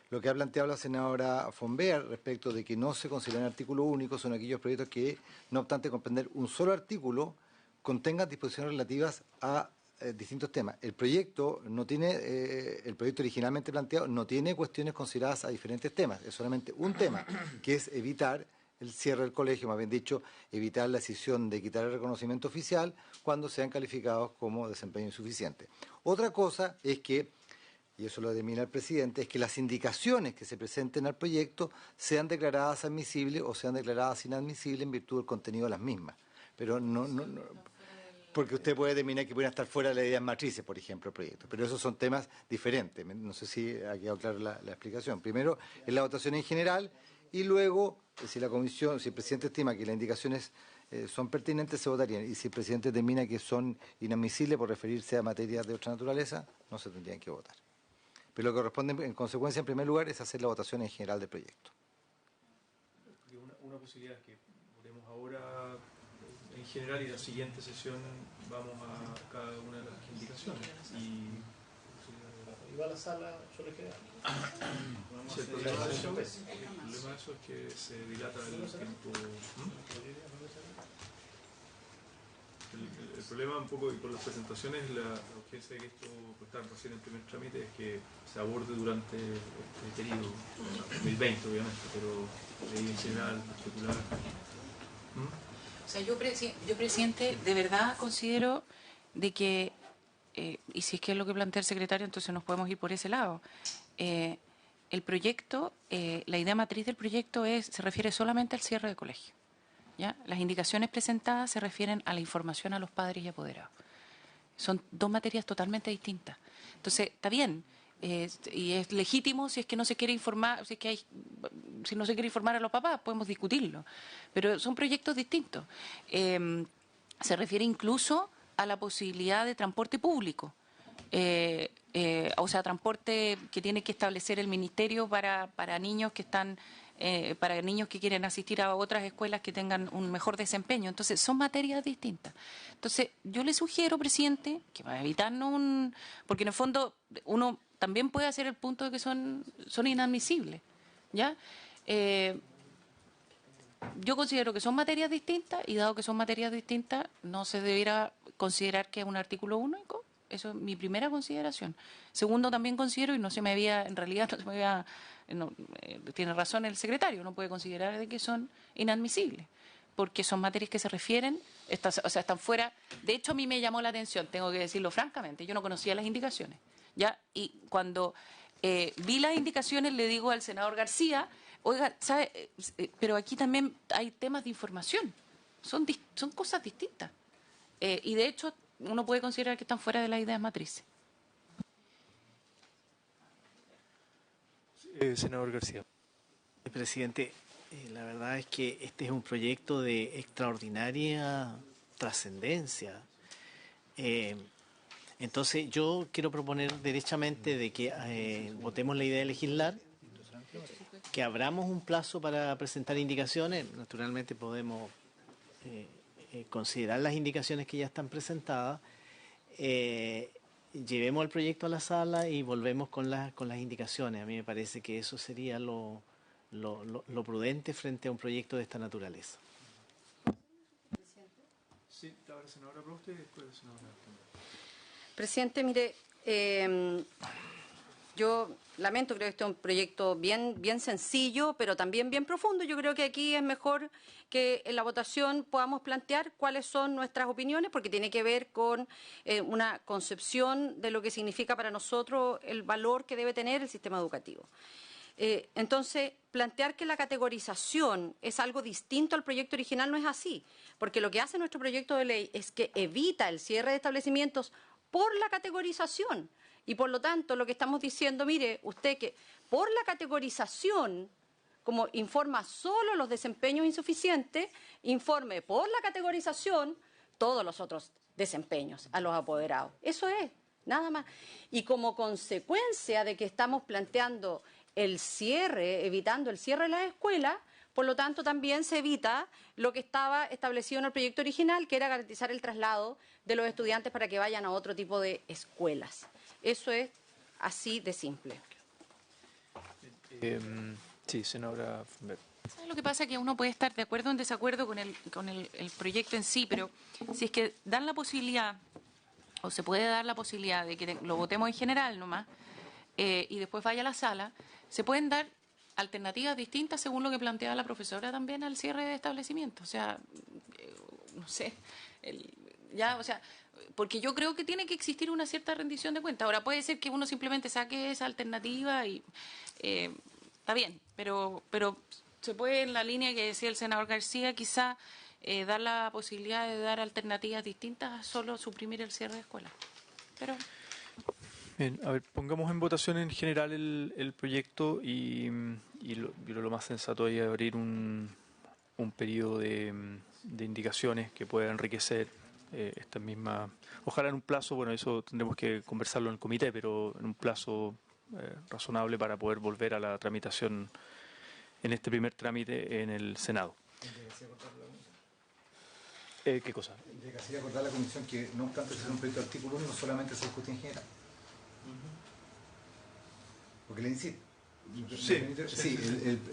Lo que ha planteado la senadora Fonbehr respecto de que no se consideran artículo único son aquellos proyectos que, no obstante comprender un solo artículo, contengan disposiciones relativas a distintos temas. El proyecto no tiene, el proyecto originalmente planteado no tiene cuestiones consideradas a diferentes temas, es solamente un tema, que es evitar el cierre del colegio, más bien dicho, evitar la decisión de quitar el reconocimiento oficial cuando sean calificados como desempeño insuficiente. Otra cosa es que, y eso lo determina el presidente, es que las indicaciones que se presenten al proyecto sean declaradas admisibles o sean declaradas inadmisibles en virtud del contenido de las mismas. Pero no porque usted puede determinar que pueden estar fuera de las ideas matrices, por ejemplo, el proyecto. Pero esos son temas diferentes. No sé si ha quedado clara la explicación. Primero es la votación en general, y luego, si la Comisión, si el presidente estima que las indicaciones son pertinentes, se votarían. Y si el presidente determina que son inadmisibles por referirse a materias de otra naturaleza, no se tendrían que votar. Pero lo que corresponde, en consecuencia, en primer lugar, es hacer la votación en general del proyecto. Una posibilidad es que votemos ahora en general y la siguiente sesión vamos a cada una de las indicaciones. Va a la sala, solo queda. Sí, el problema de eso es que se dilata el tiempo. El problema un poco, y por las presentaciones, la urgencia de que esto está recién en primer trámite es que se aborde durante este periodo 2020, obviamente, pero ley en general, particular. O sea, yo, presidente, de verdad considero de que, y si es que es lo que plantea el secretario, entonces nos podemos ir por ese lado. El proyecto, la idea matriz del proyecto se refiere solamente al cierre de colegio. ¿Ya? Las indicaciones presentadas se refieren a la información a los padres y apoderados. Son dos materias totalmente distintas. Entonces, está bien, y es legítimo si es que no se quiere informar, si no se quiere informar a los papás, podemos discutirlo. Pero son proyectos distintos. Se refiere incluso a la posibilidad de transporte público. o sea, transporte que tiene que establecer el ministerio para niños que están, para niños que quieren asistir a otras escuelas que tengan un mejor desempeño. Entonces, son materias distintas. Entonces, yo le sugiero, presidente, que para evitarnos porque en el fondo uno también puede hacer el punto de que son inadmisibles, ¿ya? Yo considero que son materias distintas y dado que son materias distintas, no se debiera considerar que es un artículo único. Eso es mi primera consideración. Segundo, también considero, y no se me había, en realidad no se me había, tiene razón el secretario, no puede considerar de que son inadmisibles, porque son materias que se refieren, o sea, están fuera. De hecho, a mí me llamó la atención, tengo que decirlo francamente, yo no conocía las indicaciones, ¿ya? Y cuando vi las indicaciones le digo al senador García, oiga, ¿sabe? Pero aquí también hay temas de información, son cosas distintas. Y de hecho, uno puede considerar que están fuera de las ideas matrices. Senador García. Presidente, la verdad es que este es un proyecto de extraordinaria trascendencia. Entonces, yo quiero proponer derechamente de que votemos la idea de legislar, que abramos un plazo para presentar indicaciones. Naturalmente podemos considerar las indicaciones que ya están presentadas, llevemos el proyecto a la sala y volvemos con las indicaciones. A mí me parece que eso sería lo prudente frente a un proyecto de esta naturaleza. Sí, ahora senadora Proste y después senadora. Presidente, mire, yo lamento, creo que este es un proyecto bien sencillo, pero también bien profundo. Yo creo que aquí es mejor que en la votación podamos plantear cuáles son nuestras opiniones, porque tiene que ver con una concepción de lo que significa para nosotros el valor que debe tener el sistema educativo. Entonces, plantear que la categorización es algo distinto al proyecto original no es así, porque lo que hace nuestro proyecto de ley es que evita el cierre de establecimientos por la categorización. Y por lo tanto, lo que estamos diciendo, mire, usted que por la categorización, como informa solo los desempeños insuficientes, informe por la categorización todos los otros desempeños a los apoderados. Eso es, nada más. Y como consecuencia de que estamos planteando el cierre, evitando el cierre de las escuelas, por lo tanto también se evita lo que estaba establecido en el proyecto original, que era garantizar el traslado de los estudiantes para que vayan a otro tipo de escuelas. Eso es así de simple. Sí, senadora Funberg. ¿Sabe lo que pasa? Que uno puede estar de acuerdo o en desacuerdo con el proyecto en sí, pero si es que dan la posibilidad, o se puede dar la posibilidad de que lo votemos en general nomás, y después vaya a la sala, se pueden dar alternativas distintas según lo que planteaba la profesora también al cierre de establecimientos. O sea, no sé, o sea, porque yo creo que tiene que existir una cierta rendición de cuentas. Ahora, puede ser que uno simplemente saque esa alternativa y está bien, pero se puede, en la línea que decía el senador García, quizá dar la posibilidad de dar alternativas distintas a solo suprimir el cierre de escuelas. Pero... Bien, a ver, pongamos en votación en general el proyecto y lo más sensato es abrir un periodo de indicaciones que pueda enriquecer esta misma. Ojalá en un plazo, bueno, eso tendremos que conversarlo en el comité, pero en un plazo razonable para poder volver a la tramitación en este primer trámite en el Senado. ¿Qué cosa? De que sería acordar la comisión que no obstante ser un proyecto de artículo único, solamente se discute en general. Porque le insisto.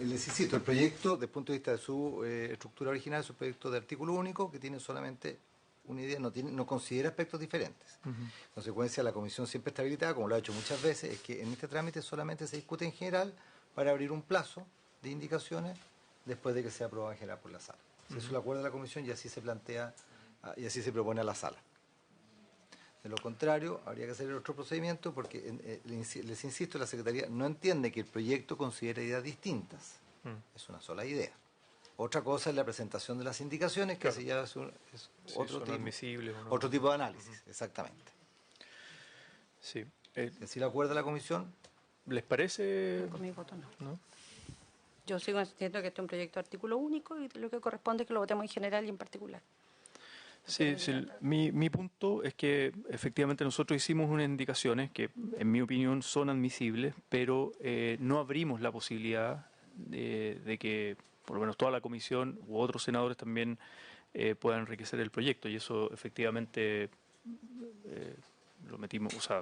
Les insisto, el proyecto, desde el punto de vista de su estructura original, es un proyecto de artículo único que tiene solamente una idea, no considera aspectos diferentes. En consecuencia, la comisión siempre está habilitada, como lo ha hecho muchas veces, es que en este trámite solamente se discute en general para abrir un plazo de indicaciones después de que sea aprobado en general por la sala. Eso es el acuerdo de la comisión y así se plantea y así se propone a la sala. De lo contrario, habría que hacer otro procedimiento porque, les insisto, la Secretaría no entiende que el proyecto considere ideas distintas. Es una sola idea. Otra cosa es la presentación de las indicaciones, que así ya es otro tipo de análisis, exactamente. Sí. ¿Así lo acuerda la comisión? ¿Les parece? Con mi voto no. Yo sigo insistiendo que este es un proyecto de artículo único y lo que corresponde es que lo votemos en general y en particular. Sí, sí, mi punto es que efectivamente nosotros hicimos unas indicaciones que, en mi opinión, son admisibles, pero no abrimos la posibilidad de que, por lo menos toda la comisión u otros senadores también puedan enriquecer el proyecto. Y eso efectivamente lo metimos, o sea,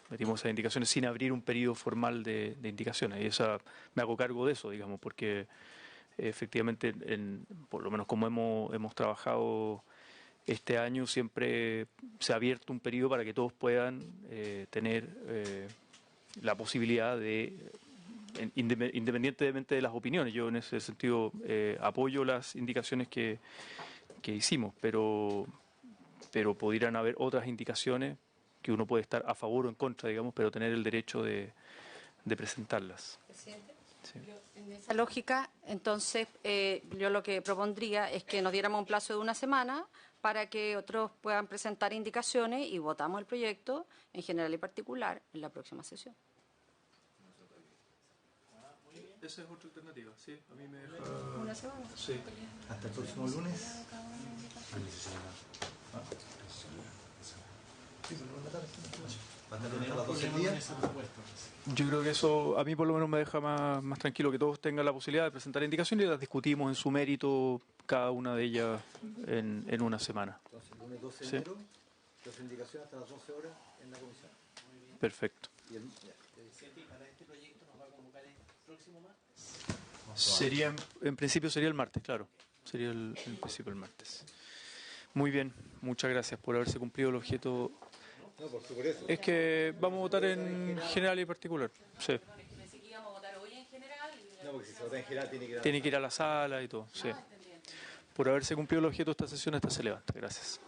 metimos esas indicaciones sin abrir un periodo formal de indicaciones. Y me hago cargo de eso, digamos, porque efectivamente, por lo menos como hemos trabajado este año, siempre se ha abierto un periodo para que todos puedan tener la posibilidad de, independientemente de las opiniones. Yo en ese sentido apoyo las indicaciones que hicimos, pero pudieran haber otras indicaciones que uno puede estar a favor o en contra, digamos, pero tener el derecho de presentarlas. Presidente. Sí. En esa lógica, entonces, yo lo que propondría es que nos diéramos un plazo de una semana para que otros puedan presentar indicaciones y votamos el proyecto en general y particular en la próxima sesión. Esa es otra alternativa, sí. A mí me deja... ¿Una semana? Sí. Hasta el próximo lunes. Yo creo que eso a mí por lo menos me deja más tranquilo, que todos tengan la posibilidad de presentar indicaciones y las discutimos en su mérito, cada una de ellas en una semana. Entonces, el lunes 12 de Sí. enero, las indicaciones hasta las 12 horas en la comisión. Perfecto. Sería, en principio sería el martes, claro. Sería en principio el martes. Muy bien, muchas gracias por haberse cumplido el objeto. No, por supuesto. Es que vamos a votar en general y particular. Sí. No, porque si se vota en general Tiene que ir a la sala y todo. Sí. Por haberse cumplido el objeto de esta sesión, esta se levanta. Gracias.